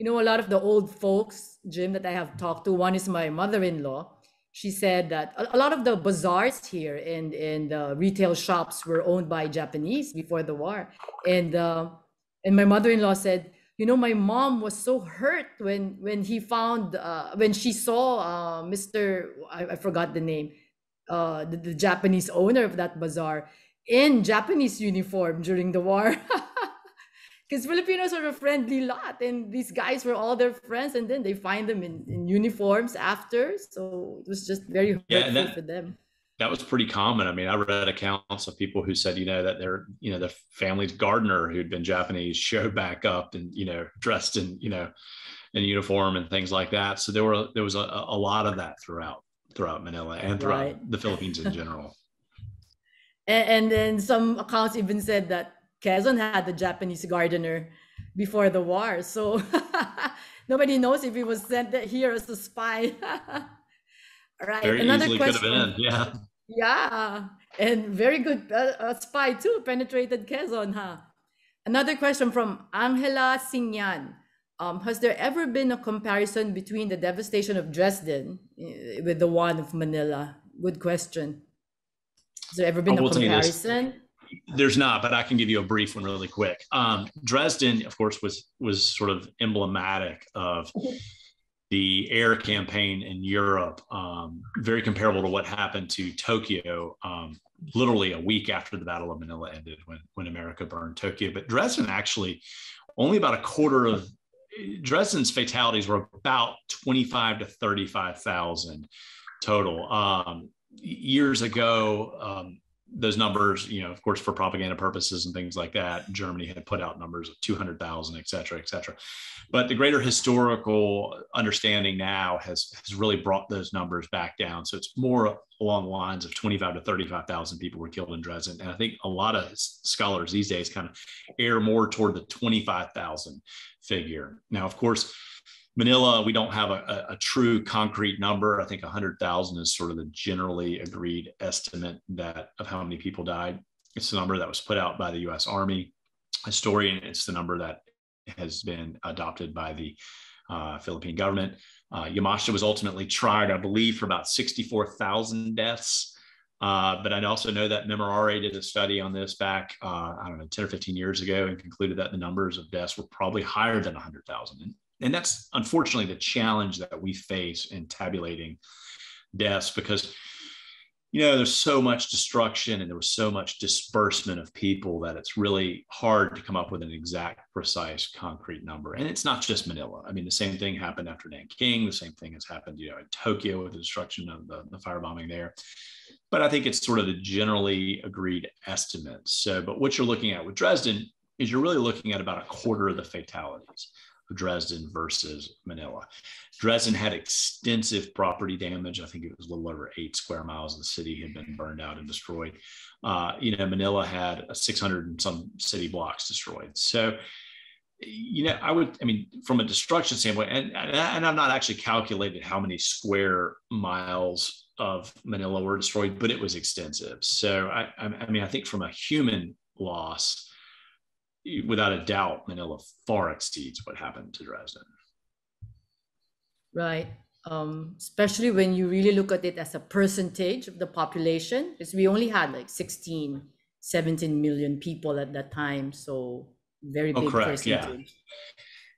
A lot of the old folks, Jim, that I have talked to, one is my mother-in-law. She said that a lot of the bazaars here and retail shops were owned by Japanese before the war. And my mother-in-law said, my mom was so hurt when she saw I forgot the name, the Japanese owner of that bazaar in Japanese uniform during the war. Because Filipinos are a friendly lot, and these guys were all their friends, and then they find them in uniforms after. So it was just very hurtful for them. That was pretty common. I mean, I read accounts of people who said, that their family's gardener who'd been Japanese showed back up and, dressed in uniform and things like that. So there was a lot of that throughout Manila and throughout the Philippines in general. And then some accounts even said that Quezon had the Japanese gardener before the war. So nobody knows if he was sent here as a spy. All right. Very Another easily could have question. been. Yeah. Yeah. And very good spy too, penetrated Quezon, huh? Another question from Angela Singyan. Has there ever been a comparison between the devastation of Dresden with the one of Manila? Good question. Has there ever I been a will tell you this. comparison? There's not, but I can give you a brief one really quick. Dresden, of course, was sort of emblematic of the air campaign in Europe, very comparable to what happened to Tokyo, literally a week after the Battle of Manila ended, when America burned Tokyo. But Dresden actually, only about a quarter of Dresden's fatalities were about 25 to 35,000 total. Years ago, those numbers, of course, for propaganda purposes and things like that, Germany had put out numbers of 200,000, et cetera, et cetera. But the greater historical understanding now has really brought those numbers back down. So it's more along the lines of 25 to 35,000 people were killed in Dresden. And I think a lot of scholars these days kind of err more toward the 25,000 figure. Now, of course, Manila, we don't have a true concrete number. I think 100,000 is sort of the generally agreed estimate of how many people died. It's the number that was put out by the U.S. Army historian. It's the number that has been adopted by the Philippine government. Yamashita was ultimately tried, I believe, for about 64,000 deaths. But I also know that Memorare did a study on this back, 10 or 15 years ago, and concluded that the numbers of deaths were probably higher than 100,000. And that's unfortunately the challenge that we face in tabulating deaths, because there's so much destruction and there was so much disbursement of people that it's really hard to come up with an exact, precise, concrete number. And it's not just Manila. I mean, the same thing happened after Nanking. The same thing has happened, in Tokyo with the destruction of the firebombing there. But I think it's sort of the generally agreed estimate. So, but what you're looking at with Dresden is you're really looking at about a quarter of the fatalities of Dresden versus Manila. Dresden had extensive property damage. I think it was a little over 8 square miles of the city had been burned out and destroyed. Manila had 600 and some city blocks destroyed. So, from a destruction standpoint, and I've not actually calculated how many square miles of Manila were destroyed, but it was extensive. So, I think from a human loss, without a doubt, Manila far exceeds what happened to Dresden. Right. Especially when you really look at it as a percentage of the population, because we only had like 16, 17 million people at that time. So very big percentage.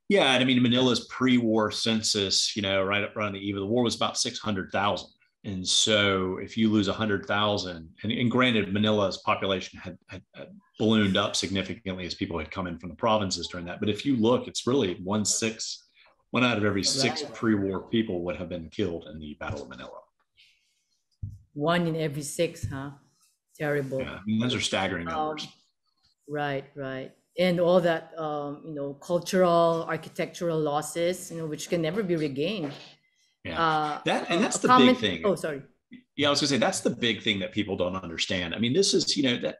Yeah. And I mean, Manila's pre-war census, right around the eve of the war was about 600,000. And so if you lose 100,000, and granted, Manila's population had ballooned up significantly as people had come in from the provinces during that. But if you look, it's really one out of every 6 pre-war people would have been killed in the Battle of Manila. 1 in every 6, huh? Terrible. Yeah, those are staggering numbers. Right. And all that, cultural, architectural losses, which can never be regained. Yeah, that's the big thing. Oh, sorry. Yeah, I was going to say that's the big thing that people don't understand. I mean, this is, that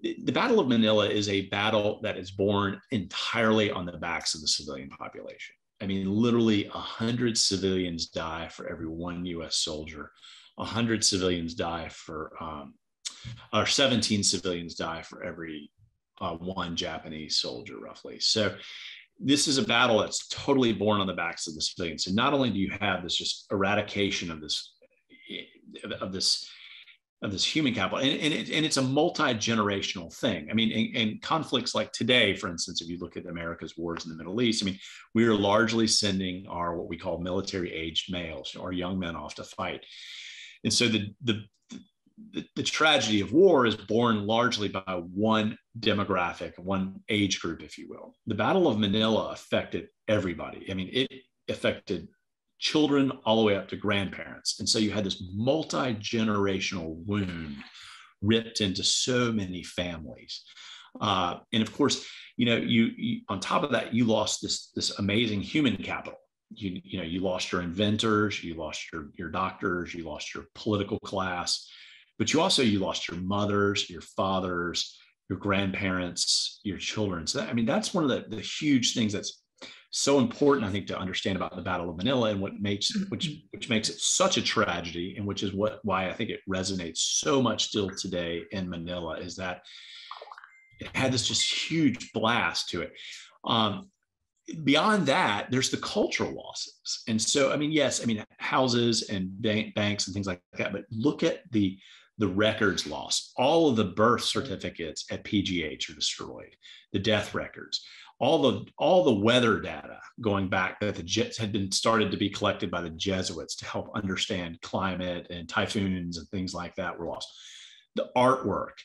the Battle of Manila is a battle that is born entirely on the backs of the civilian population. I mean, literally 100 civilians die for every 1 U.S. soldier. 100 civilians die or 17 civilians die for every 1 Japanese soldier, roughly. So this is a battle that's totally born on the backs of the civilians. And not only do you have this just eradication of this human capital, and it's a multi-generational thing. I mean, and conflicts like today, for instance, if you look at America's wars in the Middle East, I mean, we are largely sending our what we call military-aged males or young men off to fight. And so the tragedy of war is born largely by one demographic, one age group, if you will. The Battle of Manila affected everybody. I mean, it affected children all the way up to grandparents. And so you had this multi-generational wound ripped into so many families. And of course, you on top of that, you lost this amazing human capital. You lost your inventors, you lost your doctors, you lost your political class, but you lost your mothers, your fathers, your grandparents, your children. So that, I mean, that's one of the huge things that's so important, I think, to understand about the Battle of Manila, and what makes which makes it such a tragedy, and which is why I think it resonates so much still today in Manila, is that it had this just huge blast to it. Beyond that, there's the cultural losses. And so, I mean, yes, I mean, houses and banks and things like that, but look at the records lost. All of the birth certificates at PGH are destroyed, the death records, all the weather data going back that had been started to be collected by the Jesuits to help understand climate and typhoons and things like that were lost. The artwork,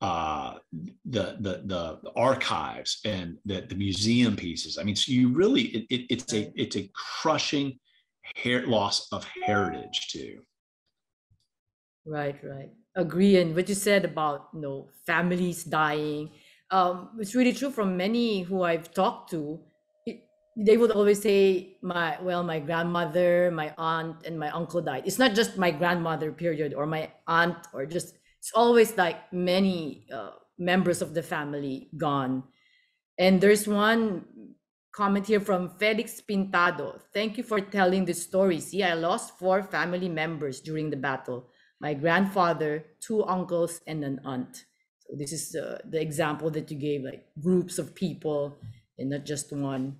the archives, and the museum pieces. I mean, so you really, it's a crushing loss of heritage too. Right. Agree. And what you said about, families dying, it's really true from many who I've talked to. They would always say, my grandmother, my aunt, and my uncle died. It's not just my grandmother, period, or my aunt, or just, it's always like many members of the family gone. And there's one comment here from Felix Pintado. Thank you for telling this story. See, I lost 4 family members during the battle. My grandfather, 2 uncles, and an aunt. So this is the example that you gave, like groups of people and not just one.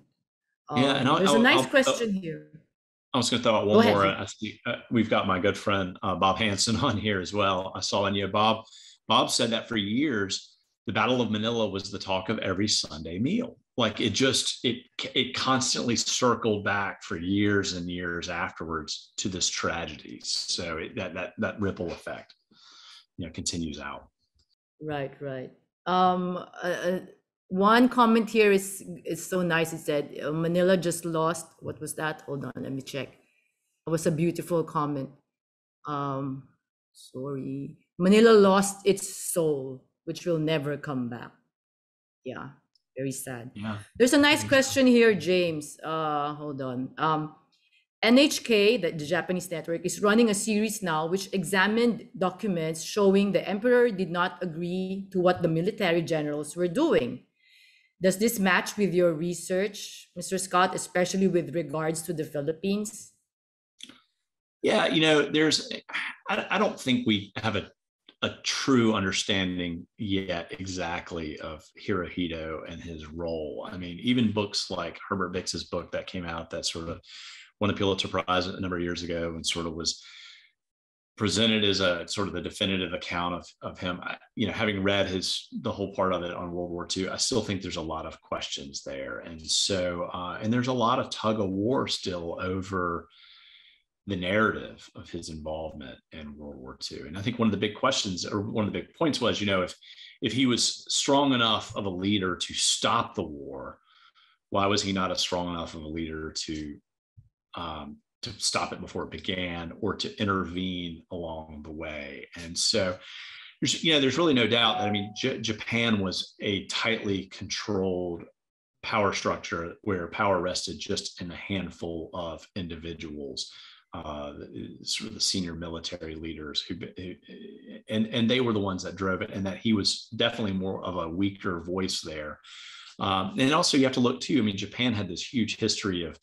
And there's a nice question here. I was going to throw out one more. I see, we've got my good friend Bob Hansen on here as well. I saw, and Bob said that for years, the Battle of Manila was the talk of every Sunday meal. Like it constantly circled back for years and years afterwards to this tragedy. So that ripple effect, continues out. Right. One comment here is so nice. It said, Manila just lost, what was that? Hold on, let me check. It was a beautiful comment. Sorry. Manila lost its soul, which will never come back. Yeah, very sad. Yeah. There's a nice question here, James. Hold on. NHK, the Japanese network, is running a series now which examined documents showing the emperor did not agree to what the military generals were doing. Does this match with your research, Mr. Scott, especially with regards to the Philippines? Yeah, I don't think we have a true understanding yet exactly of Hirohito and his role. I mean, even books like Herbert Bix's book that came out that sort of won the Pulitzer Prize a number of years ago and sort of was presented as a sort of the definitive account of him. Having read the whole part of it on World War II, I still think there's a lot of questions there. And so, and there's a lot of tug of war still over the narrative of his involvement in World War II. And I think one of the big questions, or one of the big points was, if he was strong enough of a leader to stop the war, why was he not a strong enough of a leader to stop it before it began, or to intervene along the way? And so there's really no doubt that, I mean, Japan was a tightly controlled power structure where power rested just in a handful of individuals, sort of the senior military leaders and they were the ones that drove it, and that he was definitely more of a weaker voice there. And also you have to look too, I mean, Japan had this huge history of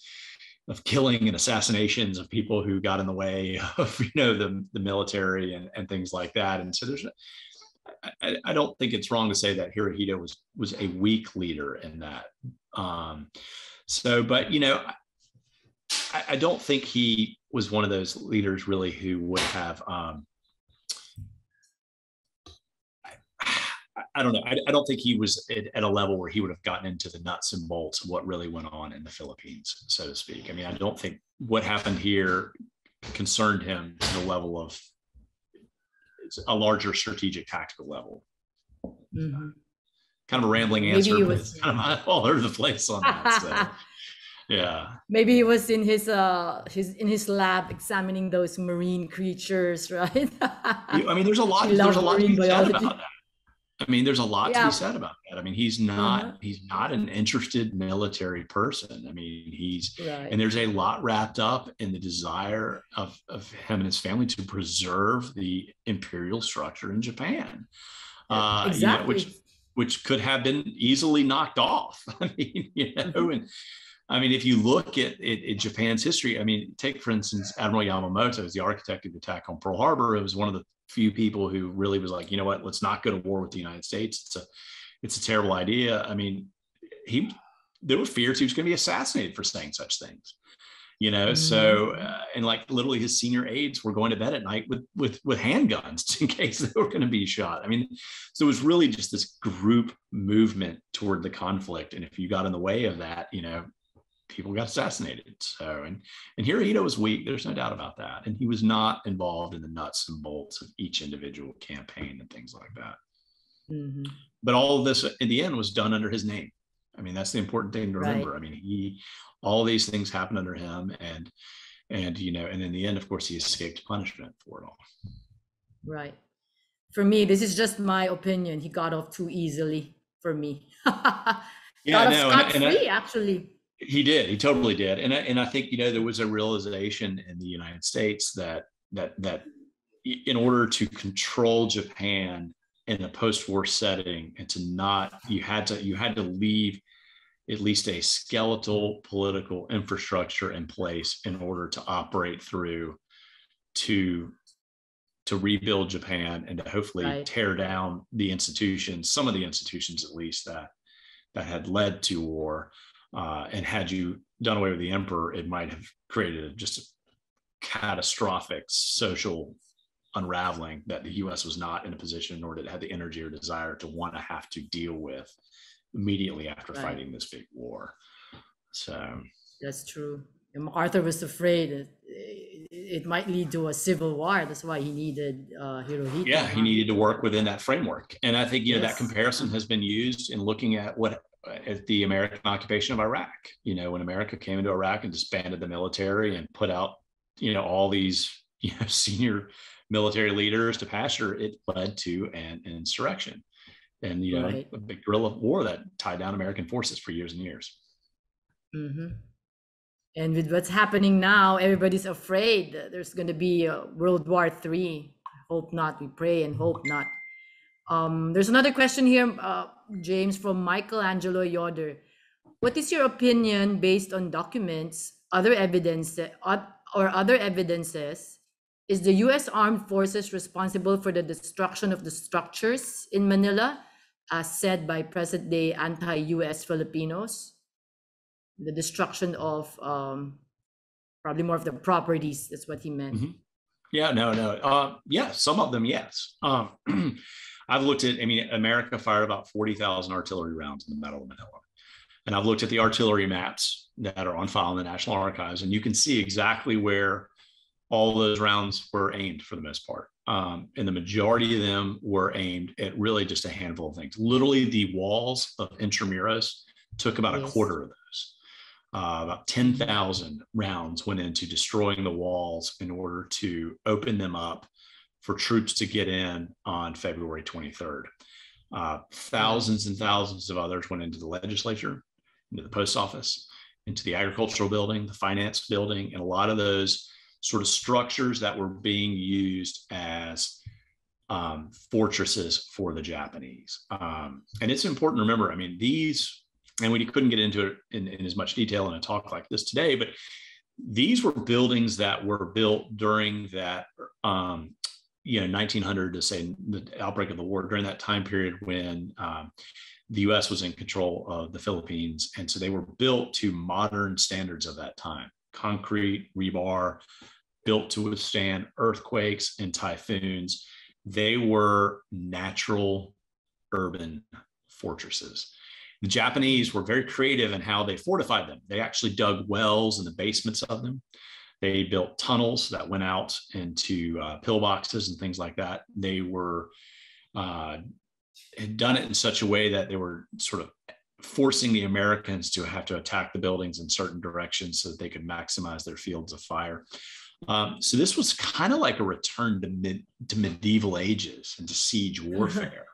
killing and assassinations of people who got in the way of, the military and things like that. And so I don't think it's wrong to say that Hirohito was a weak leader in that. But I don't think he was one of those leaders really who would have, I don't know. I don't think he was at a level where he would have gotten into the nuts and bolts of what really went on in the Philippines, so to speak. I mean, I don't think what happened here concerned him to the level of a larger strategic tactical level. Mm-hmm. Kind of a rambling answer, but it's kind of all over the place on that. So. Yeah. Maybe he was in his lab examining those marine creatures, right? I mean, there's a lot to be said about that. I mean, there's a lot to be said about that. I mean, he's not an interested military person. I mean, and there's a lot wrapped up in the desire of him and his family to preserve the imperial structure in Japan. Exactly. which could have been easily knocked off. I mean, and I mean, if you look at Japan's history, I mean, take, for instance, Admiral Yamamoto as the architect of the attack on Pearl Harbor. It was one of the few people who really was like, you know what, let's not go to war with the United States. It's a terrible idea. I mean, there were fears he was going to be assassinated for saying such things. So and like literally his senior aides were going to bed at night with handguns in case they were going to be shot. I mean, so it was really just this group movement toward the conflict, and if you got in the way of that, people got assassinated. So and Hirohito was weak, there's no doubt about that, and he was not involved in the nuts and bolts of each individual campaign and things like that. But all of this in the end was done under his name. I mean, that's the important thing to remember. Right. I mean, all these things happened under him, and and in the end, of course, he escaped punishment for it all. Right. For me, this is just my opinion. He got off too easily for me. Yeah, no, scot-free, actually. He did. He totally did. And I think, there was a realization in the United States that in order to control Japan in a post-war setting and you had to leave at least a skeletal political infrastructure in place in order to operate through to rebuild Japan and to hopefully tear down the institutions, some of the institutions at least that had led to war. And had you done away with the emperor, it might have created just a catastrophic social unraveling that the U.S. was not in a position, nor did it have the energy or desire to want to have to deal with immediately after fighting this big war. So that's true. And MacArthur was afraid that it might lead to a civil war. That's why he needed Hirohito. Yeah, he needed to work within that framework. And I think, that comparison has been used in looking at the American occupation of Iraq. When America came into Iraq and disbanded the military and put out, all these, senior military leaders to pasture, it led to an insurrection and, a big guerrilla war that tied down American forces for years and years. And with what's happening now, everybody's afraid that there's going to be a World War III. Hope not. We pray and hope not. There's another question here, James, from Michelangelo Yoder. What is your opinion based on documents, other evidences? Is the U.S. Armed Forces responsible for the destruction of the structures in Manila, as said by present-day anti-U.S. Filipinos? The destruction of probably more of the properties. That's what he meant. Yeah, no. Yeah, some of them, yes. I've looked at, America fired about 40,000 artillery rounds in the Battle of Manila. And I've looked at the artillery maps that are on file in the National Archives, and you can see exactly where all those rounds were aimed for the most part. And the majority of them were aimed at really just a handful of things. Literally, the walls of Intramuros took about a quarter of those. About 10,000 rounds went into destroying the walls in order to open them up for troops to get in on February 23rd. Thousands and thousands of others went into the legislature, into the post office, into the agricultural building, the finance building, and a lot of those sort of structures that were being used as fortresses for the Japanese. And it's important to remember, these, and we couldn't get into it in as much detail in a talk like this today, but these were buildings that were built during that 1900 to say the outbreak of the war, during that time period when the U.S. was in control of the Philippines. And so they were built to modern standards of that time: concrete, rebar, built to withstand earthquakes and typhoons. They were natural urban fortresses. The Japanese were very creative in how they fortified them. They actually dug wells in the basements of them. They built tunnels that went out into pillboxes and things like that. They were had done it in such a way that they were sort of forcing the Americans to have to attack the buildings in certain directions so that they could maximize their fields of fire. So this was kind of like a return to medieval ages and to siege warfare.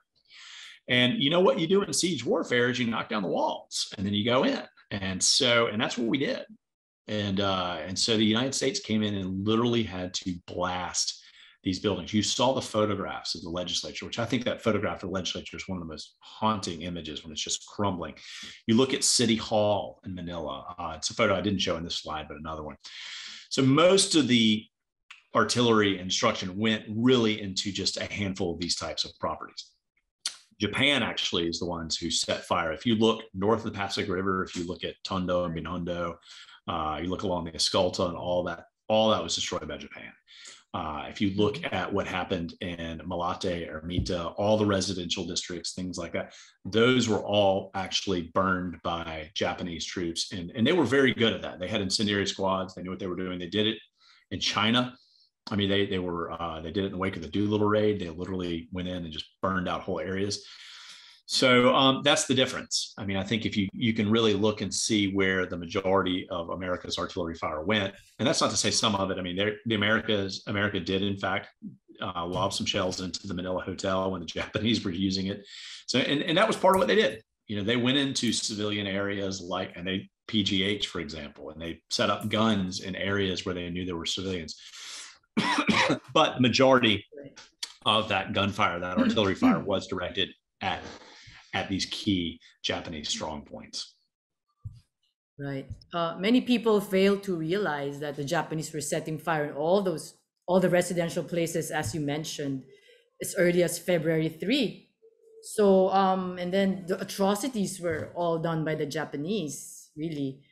And what you do in siege warfare is you knock down the walls and then you go in. And that's what we did. And so the United States came in and literally had to blast these buildings. You saw the photographs of the legislature, which I think that photograph of the legislature is one of the most haunting images when it's just crumbling. You look at City Hall in Manila. It's a photo I didn't show in this slide, but another one. So most of the artillery and destruction went really into just a handful of these types of properties. Japan actually is the ones who set fire. If you look north of the Pacific River, if you look at Tondo and Binondo, you look along the Escolta and all that was destroyed by Japan. If you look at what happened in Malate, Ermita, all the residential districts, things like that, those were all actually burned by Japanese troops. And they were very good at that. They had incendiary squads. They knew what they were doing. They did it in China. I mean, they did it in the wake of the Doolittle raid. They literally went in and just burned out whole areas. So that's the difference. I mean, I think if you can really look and see where the majority of America's artillery fire went, and that's not to say some of it. I mean, America did in fact lob some shells into the Manila Hotel when the Japanese were using it. So and that was part of what they did. You know, they went into civilian areas and they PGH, for example, and they set up guns in areas where they knew there were civilians. But the majority of that gunfire, that artillery fire, was directed at these key Japanese strong points. Right. Many people fail to realize that the Japanese were setting fire in all the residential places, as you mentioned, as early as February 3. So, and then the atrocities were all done by the Japanese, really.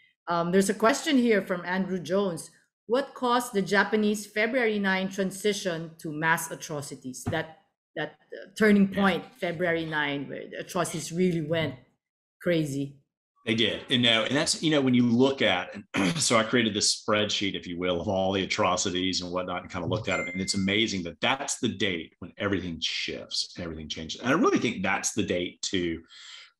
There's a question here from Andrew Jones. What caused the Japanese February 9 transition to mass atrocities? That turning point, February 9, where the atrocities really went crazy. They did. And that's, when you look at, so I created this spreadsheet, if you will, of all the atrocities and whatnot, and kind of looked at it. And it's amazing that that's the date when everything shifts and everything changes. And I really think that's the date to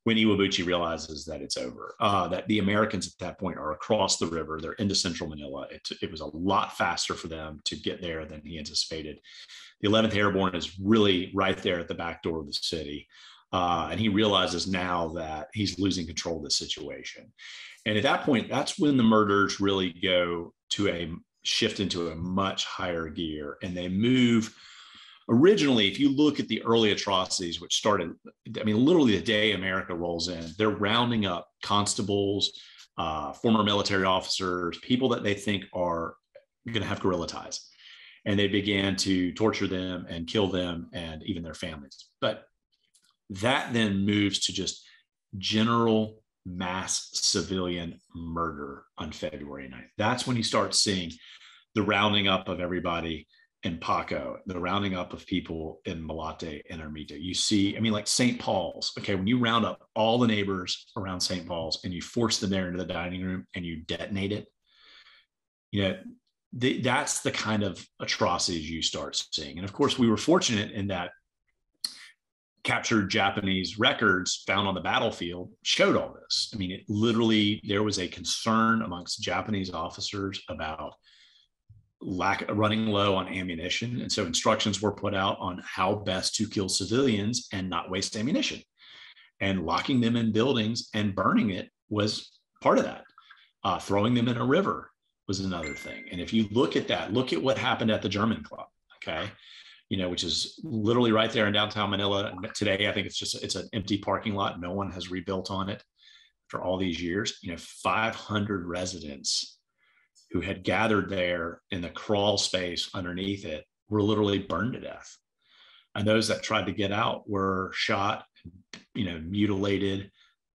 when Iwabuchi realizes that it's over, that the Americans at that point are across the river. They're into central Manila. It was a lot faster for them to get there than he anticipated. The 11th Airborne is really right there at the back door of the city. And he realizes now that he's losing control of the situation. And at that point, that's when the murders really go to a shift into a much higher gear. And they move. Originally, if you look at the early atrocities, which started, I mean, literally the day America rolls in, they're rounding up constables, former military officers, people that they think are going to have guerrilla ties. And they began to torture them and kill them and even their families. But that then moves to just general mass civilian murder on February 9th. That's when you start seeing the rounding up of everybody in Paco, the rounding up of people in Malate and Ermita. You see, I mean, like St. Paul's, okay, when you round up all the neighbors around St. Paul's and you force them there into the dining room and you detonate it, that's the kind of atrocities you start seeing. And of course, we were fortunate in that captured Japanese records found on the battlefield showed all this. I mean, it literally, there was a concern amongst Japanese officers about running low on ammunition. And so instructions were put out on how best to kill civilians and not waste ammunition. And locking them in buildings and burning it was part of that. Throwing them in a river was another thing. And if you look at that, look at what happened at the German Club, okay? Which is literally right there in downtown Manila. Today, I think it's an empty parking lot. No one has rebuilt on it for all these years. 500 residents who had gathered there in the crawl space underneath it were literally burned to death. And those that tried to get out were shot, mutilated,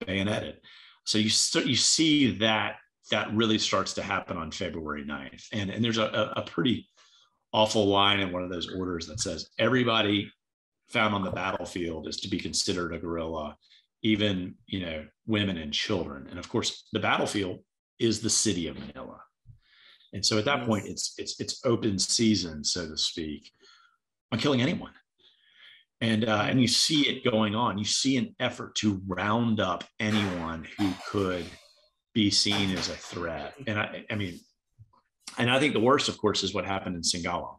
bayoneted. So you see that really starts to happen on February 9th. And there's a pretty awful line in one of those orders that says everybody found on the battlefield is to be considered a guerrilla, even women and children. And of course, the battlefield is the city of Manila. And so at that point, it's open season, so to speak, on killing anyone. And you see it going on. You see an effort to round up anyone who could be seen as a threat. And I think the worst, of course, is what happened in Singalong,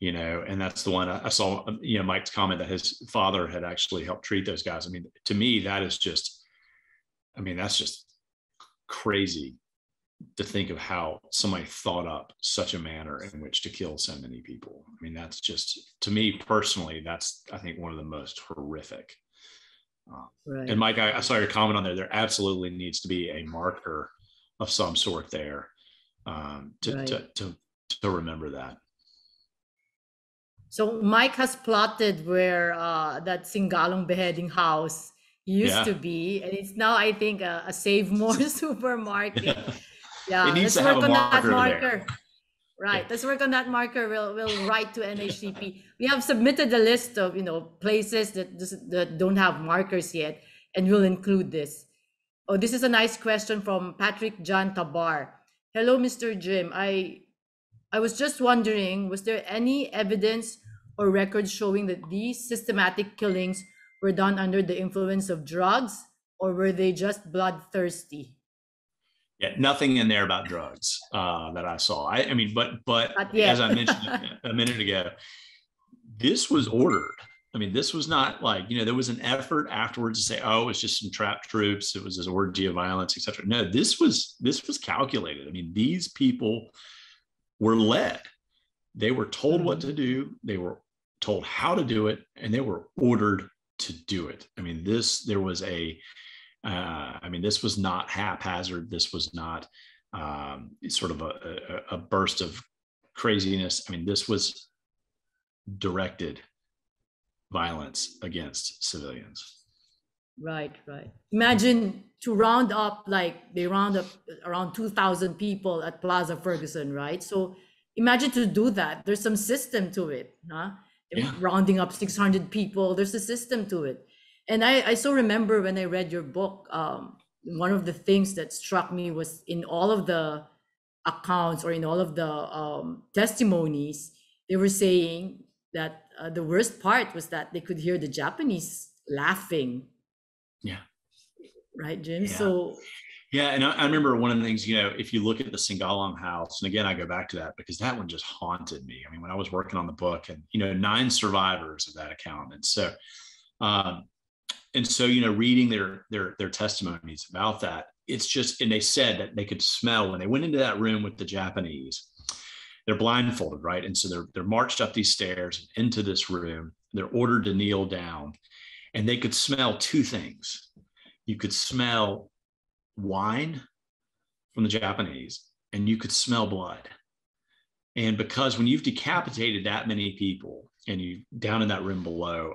and that's the one I saw, Mike's comment that his father had actually helped treat those guys. I mean, to me, that's just crazy to think of how somebody thought up such a manner in which to kill so many people. I mean, that's just, to me personally, that's, I think, one of the most horrific. Right. And Mike, I saw your comment on there. There absolutely needs to be a marker of some sort there to remember that. So Mike has plotted where that Singalong beheading house used to be, and it's now, I think, a Save More supermarket. Yeah. Yeah, It needs let's to have work a on that marker marker. there. Right, Yeah. let's work on that marker. We'll write to NHCP. We have submitted a list of places that don't have markers yet, and we'll include this. Oh, this is a nice question from Patrick John Tabar. Hello, Mr. Jim. I was just wondering, was there any evidence or records showing that these systematic killings were done under the influence of drugs, or were they just bloodthirsty? Yeah, nothing in there about drugs that I saw. I mean, but Not as yet. I mentioned a minute ago, this was ordered. I mean, this was not like, there was an effort afterwards to say, oh, it's just some trapped troops. It was this orgy of violence, etc. No, this was calculated. I mean, these people were led. They were told what to do. They were told how to do it, and they were ordered to do it. I mean, this was not haphazard. This was not sort of a burst of craziness. I mean, this was directed violence against civilians. Right. Imagine to round up, like they round up around 2,000 people at Plaza Ferguson, right? So imagine to do that. There's some system to it, huh? Yeah. Rounding up 600 people, there's a system to it. And I so remember when I read your book, one of the things that struck me was in all of the accounts or in all of the testimonies, they were saying that the worst part was that they could hear the Japanese laughing. Yeah. Right, Jim? Yeah. So yeah, and I remember one of the things, if you look at the Singalong House, and again, I go back to that because that one just haunted me. I mean, when I was working on the book, and 9 survivors of that account, and so, reading their testimonies about that, it's just, and they said that they could smell when they went into that room with the Japanese. They're blindfolded, right? And so they're marched up these stairs into this room. They're ordered to kneel down, and they could smell 2 things. You could smell wine from the Japanese, and you could smell blood. And because when you've decapitated that many people and you down in that room below,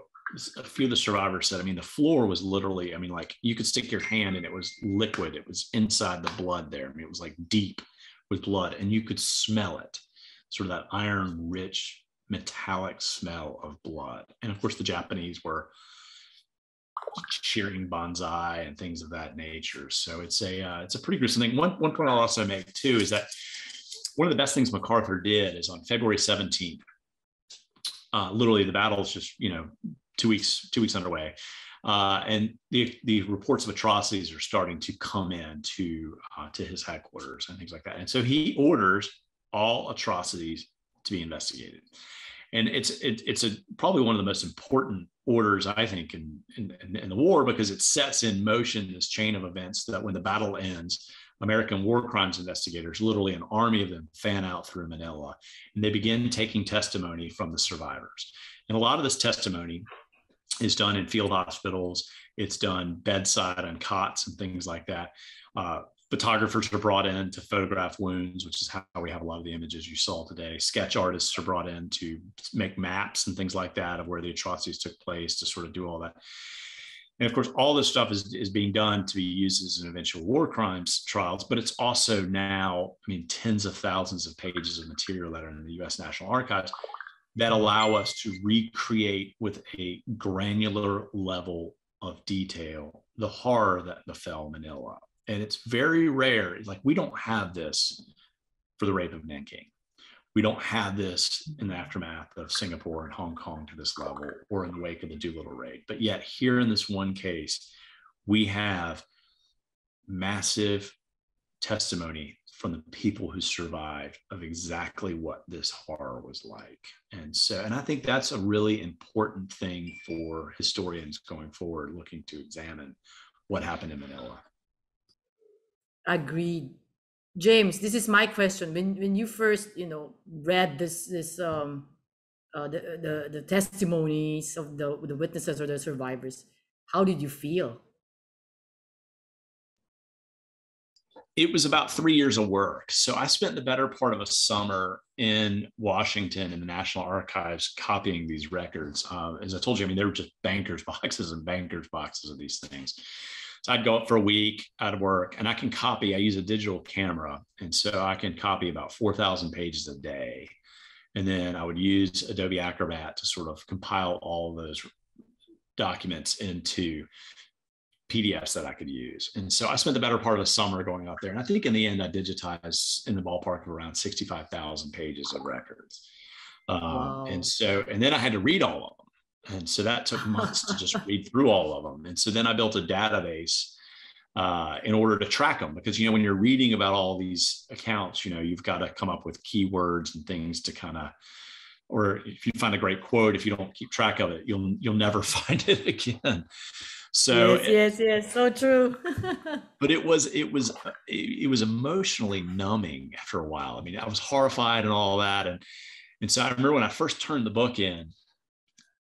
a few of the survivors said, I mean, the floor was literally, I mean, like you could stick your hand and it was liquid. It was inside the blood there. I mean, it was like deep with blood, and you could smell it, sort of that iron rich metallic smell of blood. And of course the Japanese were cheering bonsai and things of that nature. So it's a pretty gruesome thing. One point I'll also make too is that one of the best things MacArthur did is on February 17th, literally the battle is just 2 weeks underway, and the reports of atrocities are starting to come in to his headquarters and things like that. And so he orders all atrocities to be investigated. And it's probably one of the most important orders, I think, in the war, because it sets in motion this chain of events that when the battle ends, American war crimes investigators, literally an army of them, fan out through Manila, and they begin taking testimony from the survivors. And a lot of this testimony is done in field hospitals. It's done bedside on cots and things like that. Photographers are brought in to photograph wounds, which is how we have a lot of the images you saw today. Sketch artists are brought in to make maps and things like that of where the atrocities took place, to sort of do all that. And of course, all this stuff is being done to be used as an eventual war crimes trials, but it's also now, I mean, tens of thousands of pages of material that are in the U.S. National Archives that allow us to recreate with a granular level of detail the horror that befell Manila. And it's very rare. Like, we don't have this for the rape of Nanking. We don't have this in the aftermath of Singapore and Hong Kong to this level, or in the wake of the Doolittle raid. But yet here in this one case, we have massive testimony from the people who survived of exactly what this horror was like. And I think that's a really important thing for historians going forward, looking to examine what happened in Manila. agreed. James, this is my question. When you first, read the testimonies of the witnesses or the survivors, how did you feel? It was about 3 years of work. So I spent the better part of a summer in Washington in the National Archives copying these records. As I told you, I mean, they were just bankers boxes and bankers boxes of these things. So I'd go up for a week out of work, and I can copy. I use a digital camera, and so I can copy about 4,000 pages a day. And then I would use Adobe Acrobat to sort of compile all those documents into PDFs that I could use. And so I spent the better part of the summer going up there. And I think in the end, I digitized in the ballpark of around 65,000 pages of records. Wow. And then I had to read all of them. And so that took months to just read through all of them. And so then I built a database in order to track them, because, when you're reading about all these accounts, you've got to come up with keywords and things to kind of, or if you find a great quote, if you don't keep track of it, you'll never find it again. So yes, so true. but it was emotionally numbing after a while. I mean, I was horrified and all that, and so I remember when I first turned the book in,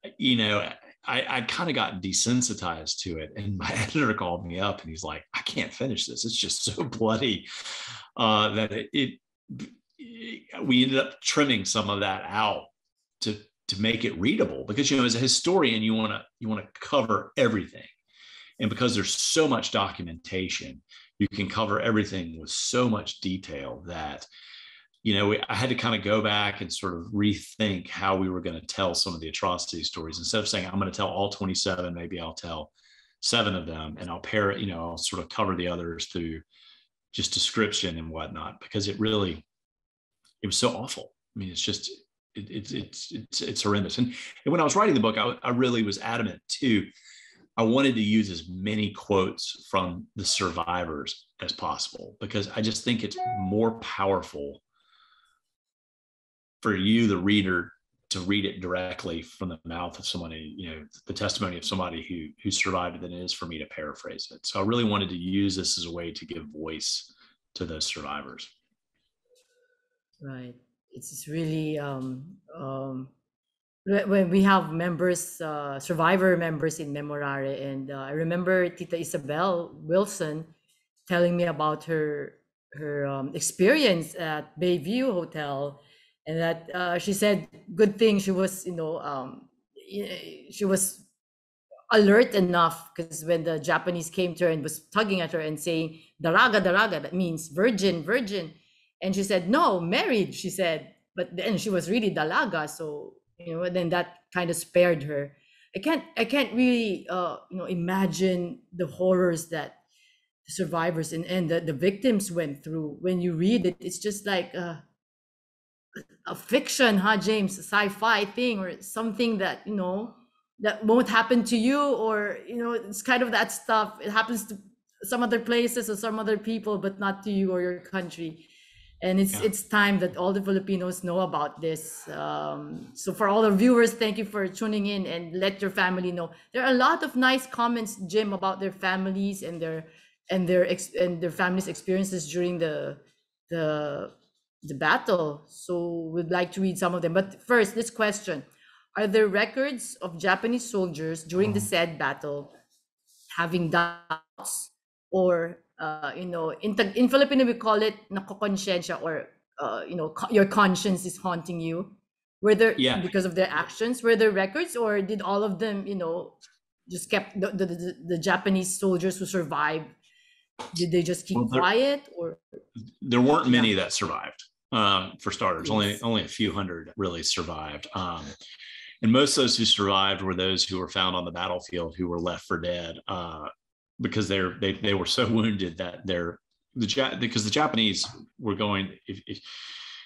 I kind of got desensitized to it, and my editor called me up and he's like, "I can't finish this. It's just so bloody that we ended up trimming some of that out to make it readable, because as a historian you want to cover everything. And because there's so much documentation, you can cover everything with so much detail that, I had to kind of go back and sort of rethink how we were going to tell some of the atrocity stories. Instead of saying, I'm going to tell all 27, maybe I'll tell 7 of them, and I'll I'll sort of cover the others through just description and whatnot, because it was so awful. I mean, it's just, it's horrendous. And when I was writing the book, I really was adamant too. I wanted to use as many quotes from the survivors as possible, because I just think it's more powerful for you, the reader, to read it directly from the mouth of somebody, the testimony of somebody who survived it, than it is for me to paraphrase it. So I really wanted to use this as a way to give voice to those survivors. Right. It's really when we have members, survivor members in Memorare, and I remember Tita Isabel Wilson telling me about her experience at Bayview Hotel, and that she said good thing she was she was alert enough, because when the Japanese came to her and was tugging at her and saying daraga daraga, that means virgin virgin, and she said no, married, she said, but then she was really dalaga, so then that kind of spared her. I can't really imagine the horrors that the survivors and the victims went through. When you read it, it's just like a fiction, huh, James? A sci-fi thing, or something that that won't happen to you, or it's kind of that stuff. It happens to some other places or some other people, but not to you or your country. And it's time that all the Filipinos know about this. So for all the viewers, thank you for tuning in, and let your family know. There are a lot of nice comments, Jim, about their families and their families' experiences during the battle. So we'd like to read some of them. But first, this question: are there records of Japanese soldiers during the said battle having doubts, or in Filipino we call it nakokonsensya, or your conscience is haunting you? Were there, because of their actions, were there records, or did all of them just kept the Japanese soldiers who survived, did they just keep quiet? Or there weren't many that survived, for starters. Yes. Only a few hundred really survived, and most of those who survived were those who were found on the battlefield who were left for dead, because they were so wounded that because the Japanese were going, if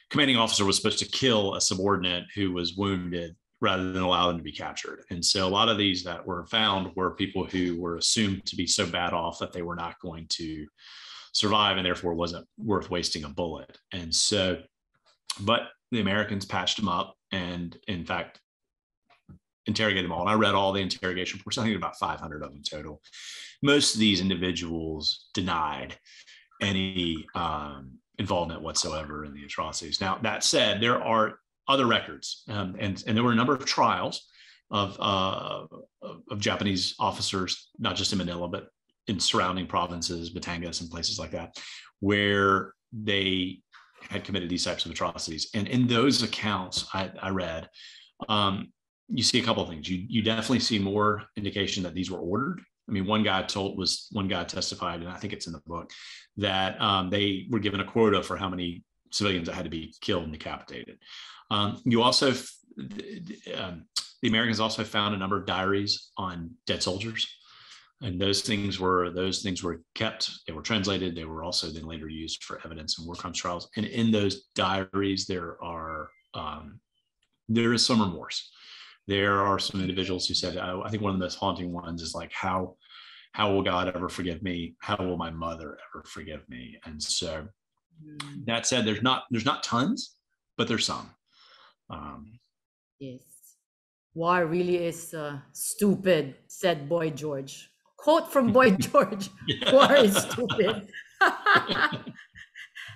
commanding officer was supposed to kill a subordinate who was wounded rather than allow them to be captured. And so a lot of these that were found were people who were assumed to be so bad off that they were not going to survive, and therefore wasn't worth wasting a bullet. And so, but the Americans patched them up, and in fact interrogated them all. And I read all the interrogation reports. I think about 500 of them total. Most of these individuals denied any involvement whatsoever in the atrocities. Now, that said, there are other records, and there were a number of trials of Japanese officers, not just in Manila, but in surrounding provinces, Batangas and places like that, where they had committed these types of atrocities. And in those accounts I read, you see a couple of things. You definitely see more indication that these were ordered. I mean, one guy testified, and I think it's in the book, that they were given a quota for how many civilians that had to be killed and decapitated. You also, the Americans also found a number of diaries on dead soldiers, and those things were kept. They were translated. They were also then later used for evidence in war crimes trials. And in those diaries, there is some remorse. There are some individuals who said, I think one of the most haunting ones is like, how will God ever forgive me? How will my mother ever forgive me? And so that said, there's not tons, but there's some. Yes. War really is stupid, said Boy George. Quote from Boy George, war is stupid.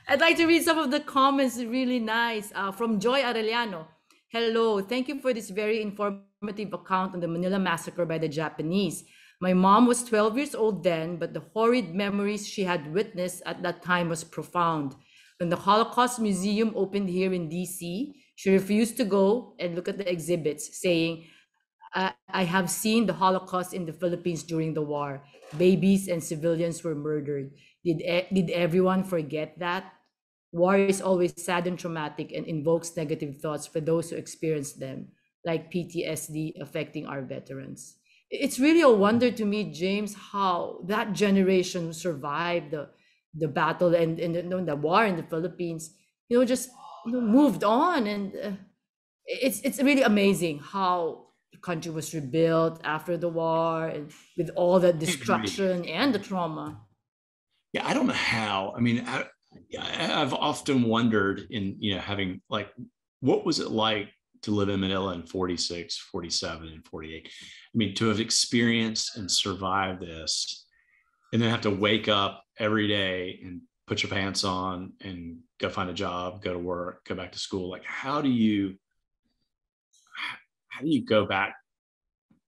I'd like to read some of the comments, really nice. From Joy Arellano. Hello, thank you for this very informative account on the Manila massacre by the Japanese. My mom was 12 years old then, but the horrid memories she had witnessed at that time was profound. When the Holocaust Museum opened here in DC, she refused to go and look at the exhibits, saying, I have seen the Holocaust in the Philippines during the war. Babies and civilians were murdered. Did everyone forget that? War is always sad and traumatic and invokes negative thoughts for those who experience them, like PTSD affecting our veterans. It's really a wonder to me, James, how that generation survived the battle and the war in the Philippines, just moved on. And it's really amazing how the country was rebuilt after the war and with all the destruction and the trauma. Yeah, I don't know how. I mean, I've often wondered in, having like, what was it like to live in Manila in 46, 47, and 48? I mean, to have experienced and survived this and then have to wake up every day and put your pants on and go find a job, go to work, go back to school. Like, how do you go back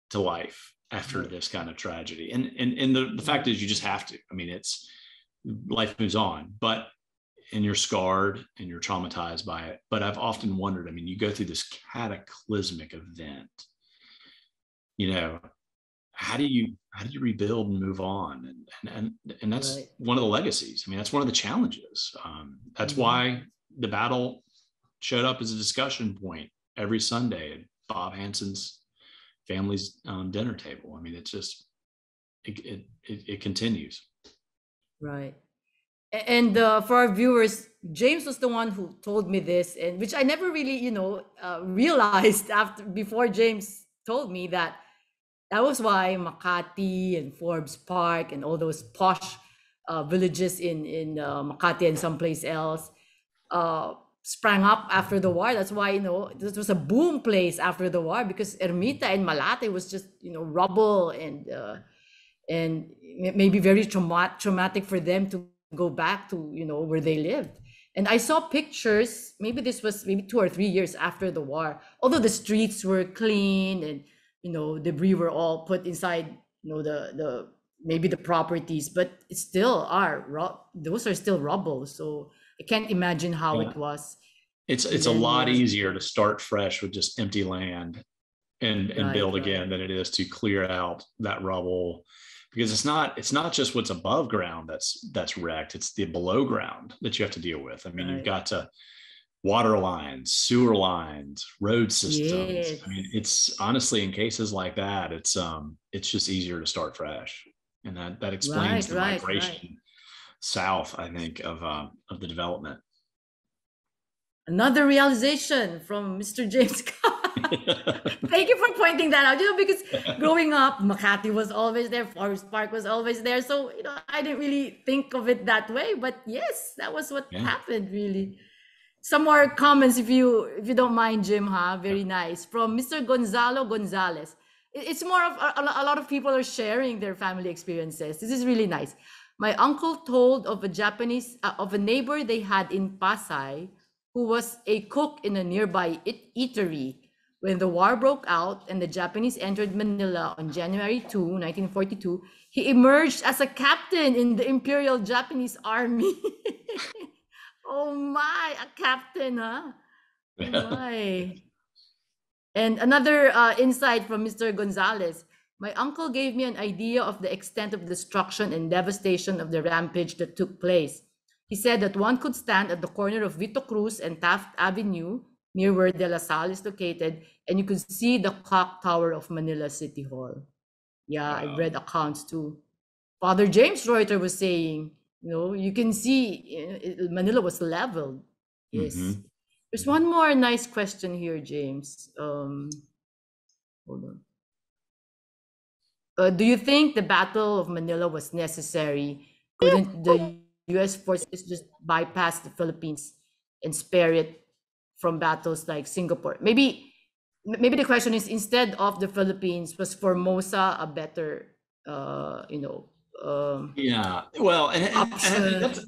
to life after this kind of tragedy? And the fact is, you just have to. I mean, life moves on, and you're scarred and you're traumatized by it. But I've often wondered, I mean, you go through this cataclysmic event, how do you rebuild and move on? And that's right. One of the legacies. I mean, that's one of the challenges. That's why the battle showed up as a discussion point every Sunday at Bob Hansen's family's dinner table. I mean, it's just, it continues. Right. And for our viewers, James was the one who told me this, and which I never really, realized before James told me that was why Makati and Forbes Park and all those posh villages in Makati and someplace else sprang up after the war. That's why, this was a boom place after the war, because Ermita and Malate was just, rubble and maybe very traumatic for them to go back to, where they lived. And I saw pictures, maybe this was maybe 2 or 3 years after the war, although the streets were clean and, debris were all put inside, the maybe the properties, but it still those are still rubble. So I can't imagine how it was. It's a lot easier to start fresh with just empty land and build again than it is to clear out that rubble. Because it's not just what's above ground that's wrecked. It's the below ground that you have to deal with. I mean, you've got to water lines, sewer lines, road systems. Yes. I mean, it's honestly, in cases like that, it's just easier to start fresh, and that explains the migration south, I think, of the development. Another realization from Mr. James Scott. Thank you for pointing that out. Because growing up, Makati was always there, Forest Park was always there. So, I didn't really think of it that way. But yes, that was what happened, really. Some more comments, if you don't mind, Jim, Very nice. From Mr. Gonzalo Gonzalez. it's more of a lot of people are sharing their family experiences. This is really nice. My uncle told of a neighbor they had in Pasay who was a cook in a nearby eatery. When the war broke out and the Japanese entered Manila on January 2, 1942, he emerged as a captain in the Imperial Japanese Army. Oh my, a captain, huh? Oh my. And another insight from Mr. Gonzalez. My uncle gave me an idea of the extent of destruction and devastation of the rampage that took place. He said that one could stand at the corner of Vito Cruz and Taft Avenue, near where De La Salle is located, and you could see the clock tower of Manila City Hall. Yeah, I Wow. read accounts too. Father James Reuter was saying, you can see Manila was leveled. Yes. Mm-hmm. There's one more nice question here, James. Hold on. Do you think the Battle of Manila was necessary? Couldn't the U.S. forces just bypass the Philippines and spare it from battles like Singapore? Maybe the question is, instead of the Philippines, was Formosa a better, Yeah. Well, and option? that's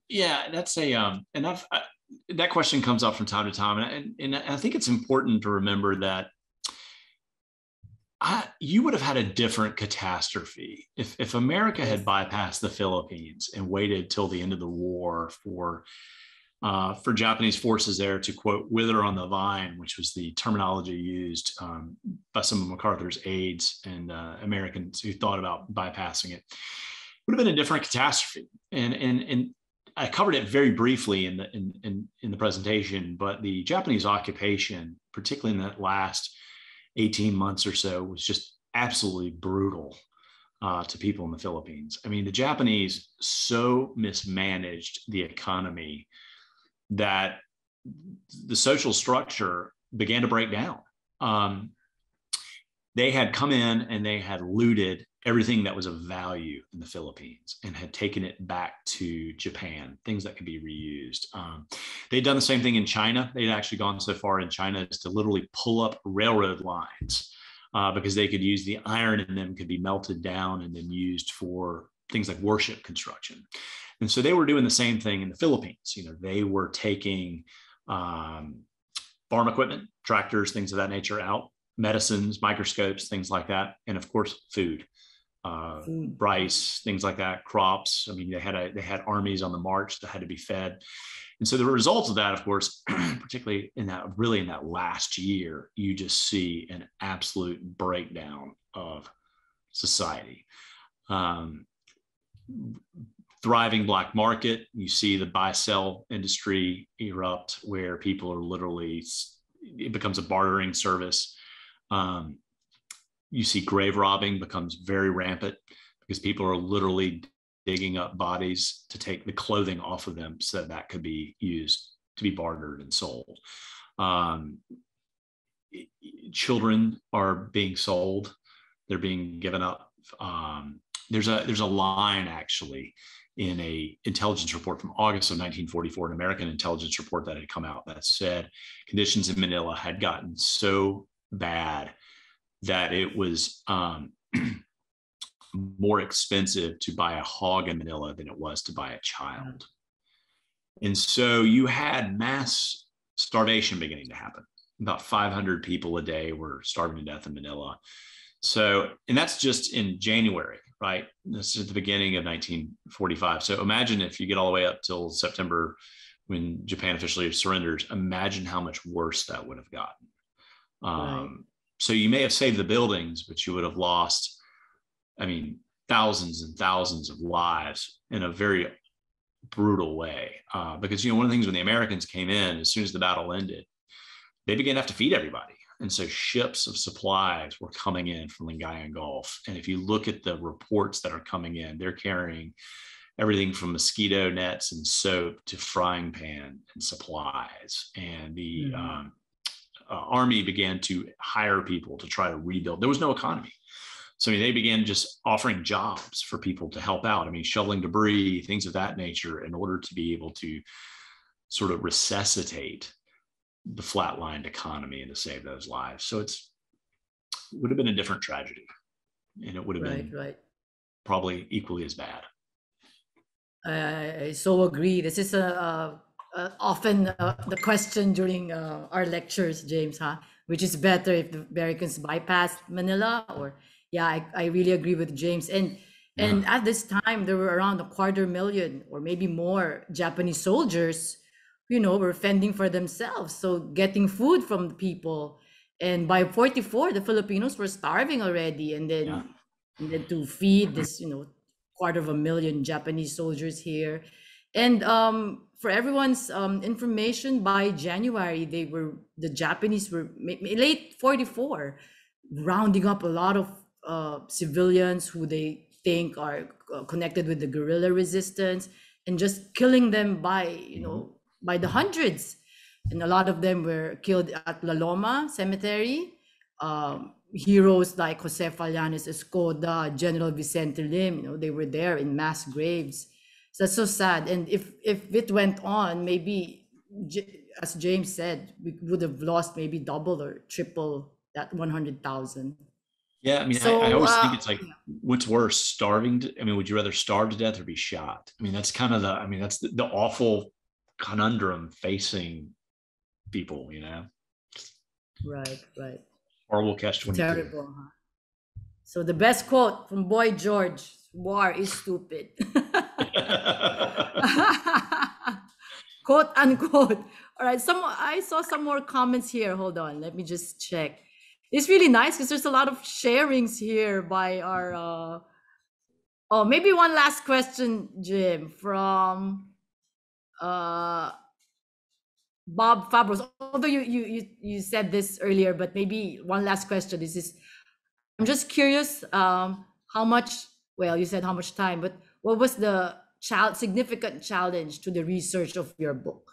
that's a and that question comes up from time to time, and I think it's important to remember that you would have had a different catastrophe if America Yes. had bypassed the Philippines and waited till the end of the war for Japanese forces there to, quote, wither on the vine, which was the terminology used by some of MacArthur's aides and Americans who thought about bypassing it. Would have been a different catastrophe. And I covered it very briefly in the presentation, but the Japanese occupation, particularly in that last 18 months or so, was just absolutely brutal to people in the Philippines. I mean, the Japanese so mismanaged the economy that the social structure began to break down. They had come in and they had looted everything that was of value in the Philippines and had taken it back to Japan, things that could be reused. They'd done the same thing in China. They'd actually gone so far in China as to literally pull up railroad lines because they could use the iron in them could be melted down and then used for things like worship construction. And so they were doing the same thing in the Philippines. They were taking farm equipment, tractors, things of that nature out, medicines, microscopes, things like that. And of course, food, rice, things like that, crops. I mean, they had armies on the march that had to be fed. And so the result of that, of course, particularly in that last year, you just see an absolute breakdown of society. Thriving black market. You see the buy-sell industry erupt where people are literally, it becomes a bartering service. You see grave robbing becomes very rampant because people are literally digging up bodies to take the clothing off of them so that could be used to be bartered and sold. Children are being sold. They're being given up. There's a line actually in a intelligence report from August of 1944, an American intelligence report that had come out that said conditions in Manila had gotten so bad that it was more expensive to buy a hog in Manila than it was to buy a child. And so you had mass starvation beginning to happen. About 500 people a day were starving to death in Manila. So, and that's just in January, right? This is the beginning of 1945. So imagine if you get all the way up till September when Japan officially surrenders, imagine how much worse that would have gotten. Right. So you may have saved the buildings, but you would have lost, thousands and thousands of lives in a very brutal way. Because, one of the things when the Americans came in, as soon as the battle ended, they began to have to feed everybody. And so ships of supplies were coming in from Lingayen Gulf. And if you look at the reports that are coming in, they're carrying everything from mosquito nets and soap to frying pan and supplies. And the army began to hire people to try to rebuild. There was no economy. So they began just offering jobs for people to help out. Shoveling debris, things of that nature, in order to be able to sort of resuscitate the flatlined economy and to save those lives. So it would have been a different tragedy, and it would have been Right. probably equally as bad. I so agree. This is often the question during our lectures, James, huh? Which is better if the Americans bypass Manila or yeah, I really agree with James. Yeah. And at this time there were around 250,000 or maybe more Japanese soldiers, were fending for themselves. So getting food from the people. And by 44, the Filipinos were starving already. Yeah. And then to feed this, 250,000 Japanese soldiers here. And for everyone's information, by January, the Japanese were late 44, rounding up a lot of civilians who they think are connected with the guerrilla resistance and just killing them by the hundreds. And a lot of them were killed at La Loma Cemetery. Heroes like Jose Fallanes Escoda, General Vicente Lim, they were there in mass graves. So that's so sad. And if it went on, maybe, as James said, we would have lost maybe double or triple that 100,000. Yeah, I mean, I So, always think it's like, what's worse, starving I mean, would you rather starve to death or be shot? I mean, that's kind of that's the awful conundrum facing people, right. Or we'll catch 22. Terrible, huh? So the best quote from Boy George: "War is stupid." Quote unquote. All right. I saw some more comments here. Hold on. Let me just check. It's really nice because there's a lot of sharings here by our. Oh, maybe one last question, Jim, from uh, Bob Fabros. Although you said this earlier, but maybe one last question. I'm just curious. How much? Well, you said how much time, but what was the significant challenge to the research of your book?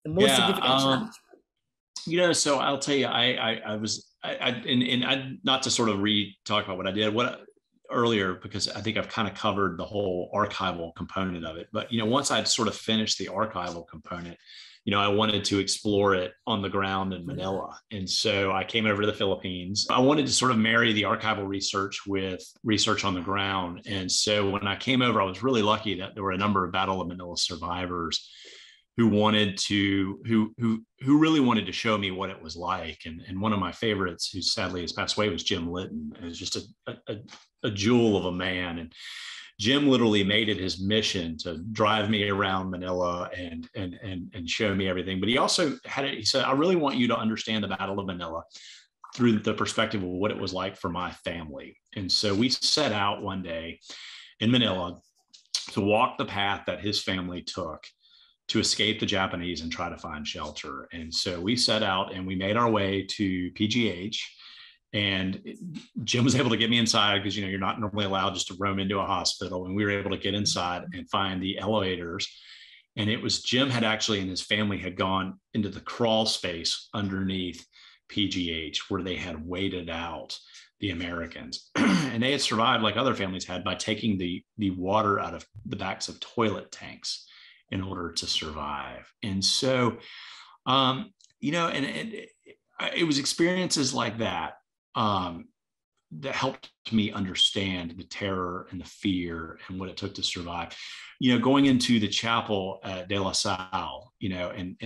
The most significant challenge. So I'll tell you, I was, not to sort of talk about what I did earlier, because I think I've kind of covered the whole archival component of it. But, once I'd sort of finished the archival component, I wanted to explore it on the ground in Manila. And so I came over to the Philippines. I wanted to sort of marry the archival research with research on the ground. And so when I came over, I was really lucky that there were a number of Battle of Manila survivors who really wanted to show me what it was like. And one of my favorites, who sadly has passed away, was Jim Linton. It was just a jewel of a man. And Jim literally made it his mission to drive me around Manila and show me everything. But he also he said, I really want you to understand the Battle of Manila through the perspective of what it was like for my family. And so we set out one day in Manila to walk the path that his family took to escape the Japanese and try to find shelter. And so we set out and we made our way to PGH. And Jim was able to get me inside because, you're not normally allowed just to roam into a hospital. And we were able to get inside and find the elevators. And it was Jim had actually, and his family had gone into the crawl space underneath PGH where they had waited out the Americans. And they had survived, like other families had, by taking the water out of the backs of toilet tanks in order to survive. And so, it was experiences like that that helped me understand the terror and the fear and what it took to survive. Going into the chapel at De La Salle, and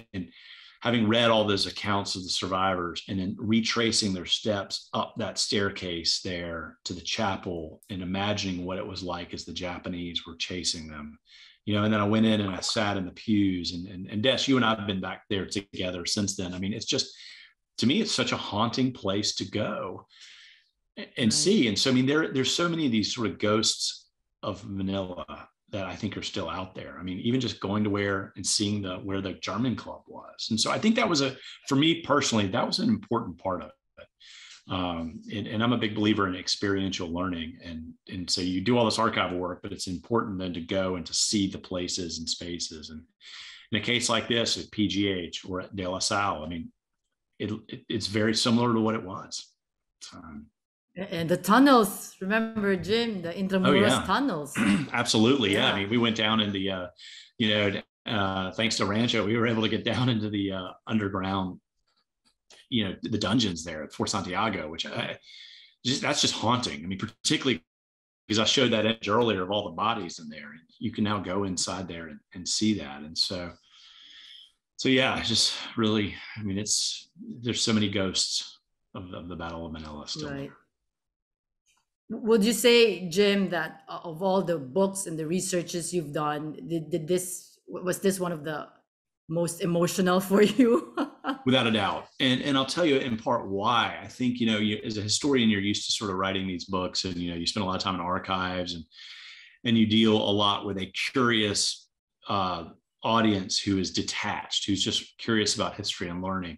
having read all those accounts of the survivors and then retracing their steps up that staircase there to the chapel and imagining what it was like as the Japanese were chasing them. And then I went in and I sat in the pews and Des, you and I have been back there together since then. I mean, it's just, to me, it's such a haunting place to go and see. And so, I mean, there's so many of these sort of ghosts of Manila that I think are still out there. I mean, even just going to where and seeing where the German club was. And so I think that was for me personally, that was an important part of it. And I'm a big believer in experiential learning. And so you do all this archival work, but it's important then to go and to see the places and spaces. And in a case like this at PGH or at De La Salle, I mean, it's very similar to what it was. And the tunnels, remember, Jim, the Intramural Tunnels. Absolutely. Yeah. I mean, we went down in the, thanks to Rancho, we were able to get down into the underground the dungeons there at Fort Santiago, which that's just haunting. I mean, particularly because I showed that image earlier of all the bodies in there. You can now go inside there and see that. And so yeah, just really, I mean, there's so many ghosts of the Battle of Manila still. Right. Would you say, Jim, that of all the books and the researches you've done, was this one of the most emotional for you? Without a doubt. And I'll tell you in part why. I think, as a historian, you're used to sort of writing these books, and, you spend a lot of time in archives, and you deal a lot with a curious audience who is detached, who's just curious about history and learning.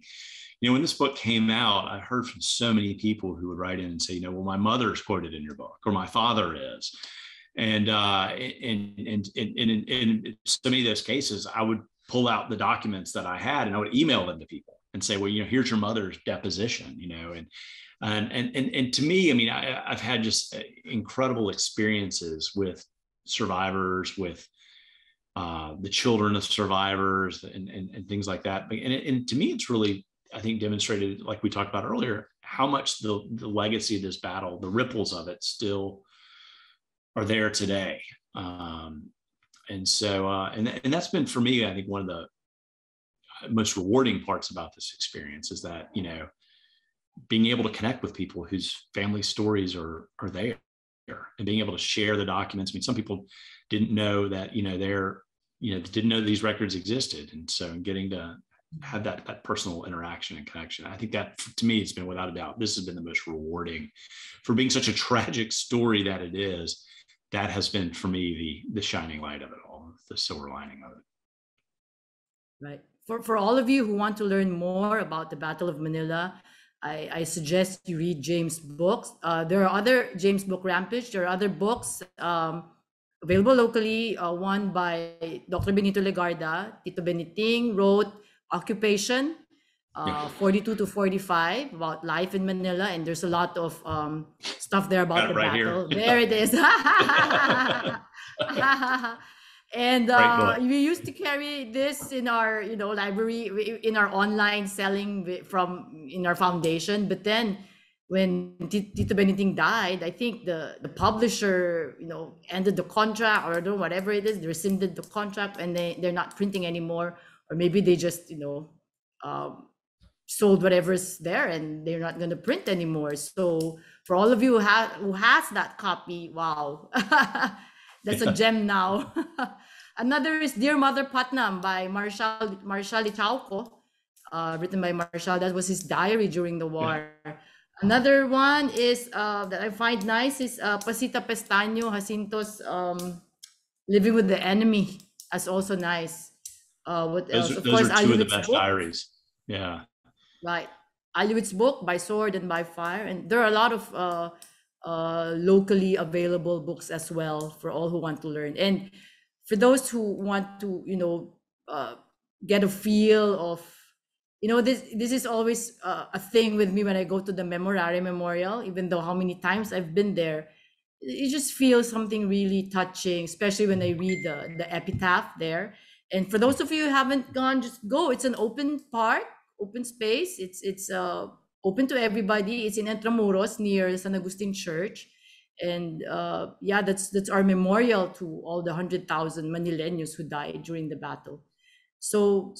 When this book came out, I heard from so many people who would write in and say, well, my mother's quoted in your book, or my father is. And in so many of those cases, I would pull out the documents that I had and I would email them to people and say, well, here's your mother's deposition, and to me, I mean, I've had just incredible experiences with survivors, with the children of survivors, and things like that. And to me, it's really, I think, demonstrated, like we talked about earlier, how much the legacy of this battle, the ripples of it, still are there today. And so, and that's been, for me, I think, one of the most rewarding parts about this experience is that, being able to connect with people whose family stories are there, and being able to share the documents. I mean, some people didn't know that, didn't know these records existed. And so getting to have that personal interaction and connection, I think that, to me, it's been, without a doubt, this has been the most rewarding, for being such a tragic story that it is. That has been, for me, the shining light of it all, the silver lining of it. Right. For all of you who want to learn more about the Battle of Manila, I suggest you read James' books. There are other James' book, Rampage. There are other books available locally. One by Dr. Benito Legarda. Tito Beniting wrote Occupation, 42 to 45, about life in Manila, and there's a lot of stuff there about the battle. Here. There it is. And we used to carry this in our library, in our online selling in our foundation. But then when Tito Beniting died, I think the publisher ended the contract, or whatever it is, they rescinded the contract, and they're not printing anymore, or maybe they just sold whatever's there and they're not going to print anymore. So for all of you who has that copy, wow, that's a gem now. Another is Dear Mother Putnam by Marshal Ichauco, written by Marshal. That was his diary during the war. Yeah. Another one is that I find nice is Pasita Pestaño Jacinto's Living with the Enemy. That's also nice. What else? Of course, are two of the best diaries. Yeah. Right. Aliwit's book, By Sword and by Fire. And there are a lot of locally available books as well for all who want to learn. And for those who want to, get a feel of, this is always a thing with me when I go to the Memorare Memorial, even though how many times I've been there, you just feel something really touching, especially when I read the epitaph there. And for those of you who haven't gone, just go. It's an open park, open space. It's open to everybody. It's in Intramuros near San Agustin Church. And that's our memorial to all the 100,000 Manileños who died during the battle. So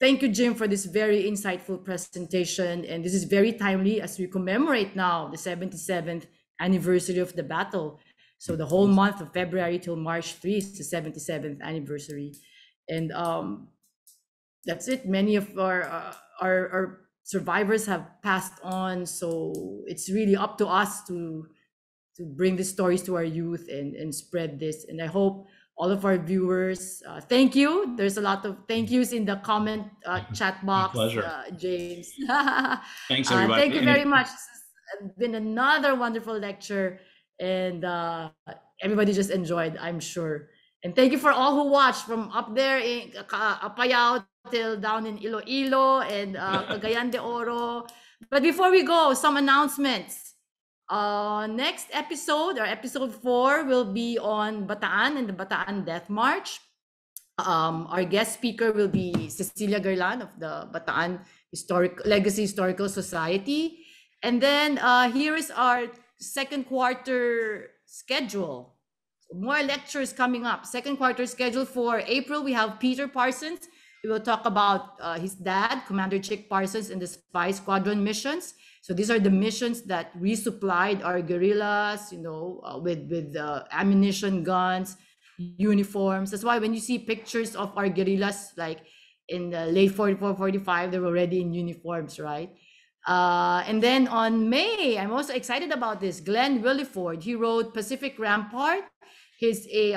thank you, Jim, for this very insightful presentation. And this is very timely as we commemorate now the 77th anniversary of the battle. So the whole month of February till March 3 is the 77th anniversary. And that's it. Many of our survivors have passed on. So it's really up to us to bring these stories to our youth and spread this. And I hope all of our viewers, thank you. There's a lot of thank yous in the comment chat box, James. Thanks, everybody. Thank you very much. This has been another wonderful lecture, and everybody just enjoyed, I'm sure. And thank you for all who watched from up there in Apayao till down in Iloilo and Cagayan de Oro. But before we go, some announcements. Next episode, or episode 4, will be on Bataan and the Bataan Death March. Our guest speaker will be Cecilia Gerlan of the Bataan Legacy Historical Society. And then here is our second quarter schedule. More lectures coming up. Second quarter schedule for April, we have Peter Parsons. We will talk about his dad, Commander Chick Parsons, and the Spy Squadron missions. So these are the missions that resupplied our guerrillas, with ammunition, guns, uniforms. That's why when you see pictures of our guerrillas, like in the late 44, 45, they were already in uniforms, right? And then on May, I'm also excited about this. Glenn Williford, he wrote Pacific Rampart. He's a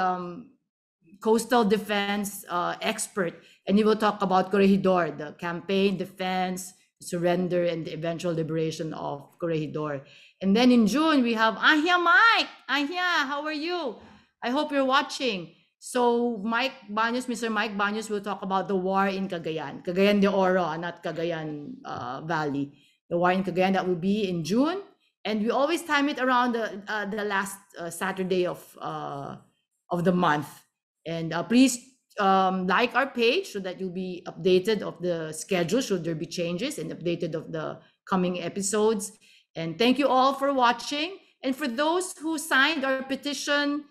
coastal defense expert, and he will talk about Corregidor, the campaign, defense, surrender, and the eventual liberation of Corregidor. And then in June, we have Ahia Mike. Ahia, how are you? I hope you're watching. So Mr. Mike Baños will talk about the war in Cagayan de Oro, not Cagayan Valley. The war in Cagayan, that will be in June. And we always time it around the last Saturday of the month. And please like our page so that you'll be updated of the schedule should there be changes, and updated of the coming episodes. And thank you all for watching. And for those who signed our petition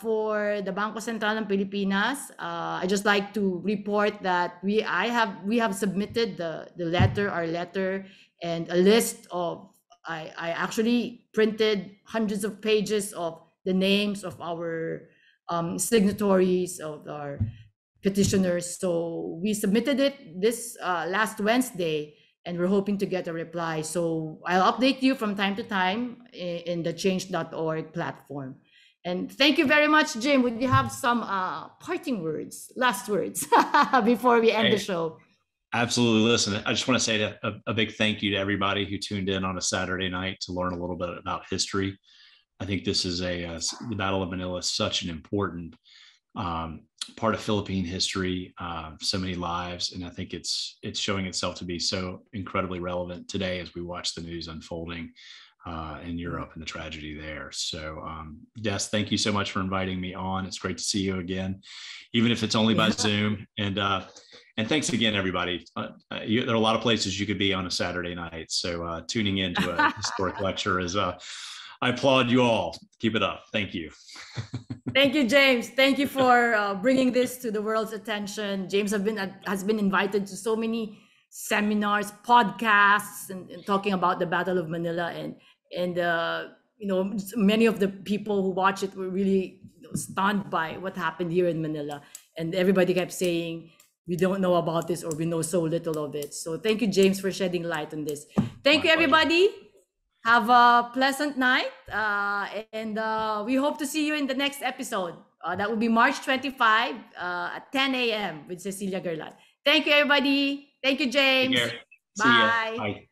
for the Bangko Sentral ng Pilipinas, I just like to report that we have submitted our letter, and a list of, I actually printed hundreds of pages of the names of our signatories, of our petitioners. So we submitted it this last Wednesday, and we're hoping to get a reply. So I'll update you from time to time in the change.org platform. And thank you very much, Jim. Would you have some parting words, last words, before we end the show? Absolutely. Listen, I just want to say a big thank you to everybody who tuned in on a Saturday night to learn a little bit about history. I think this is the Battle of Manila is such an important part of Philippine history, so many lives. And I think it's showing itself to be so incredibly relevant today as we watch the news unfolding in Europe and the tragedy there. So yes, thank you so much for inviting me on. It's great to see you again, even if it's only by Zoom. And thanks again, everybody. There are a lot of places you could be on a Saturday night. So tuning into a historic lecture is, I applaud you all. Keep it up. Thank you. Thank you, James. Thank you for bringing this to the world's attention. James has been invited to so many seminars, podcasts, and talking about the Battle of Manila. And many of the people who watch it were really stunned by what happened here in Manila. And everybody kept saying, we don't know about this, or we know so little of it. So thank you, James, for shedding light on this. Thank you, everybody. Have a pleasant night. And we hope to see you in the next episode. That will be March 25 at 10 a.m. with Cecilia Gerlat. Thank you, everybody. Thank you, James. Bye.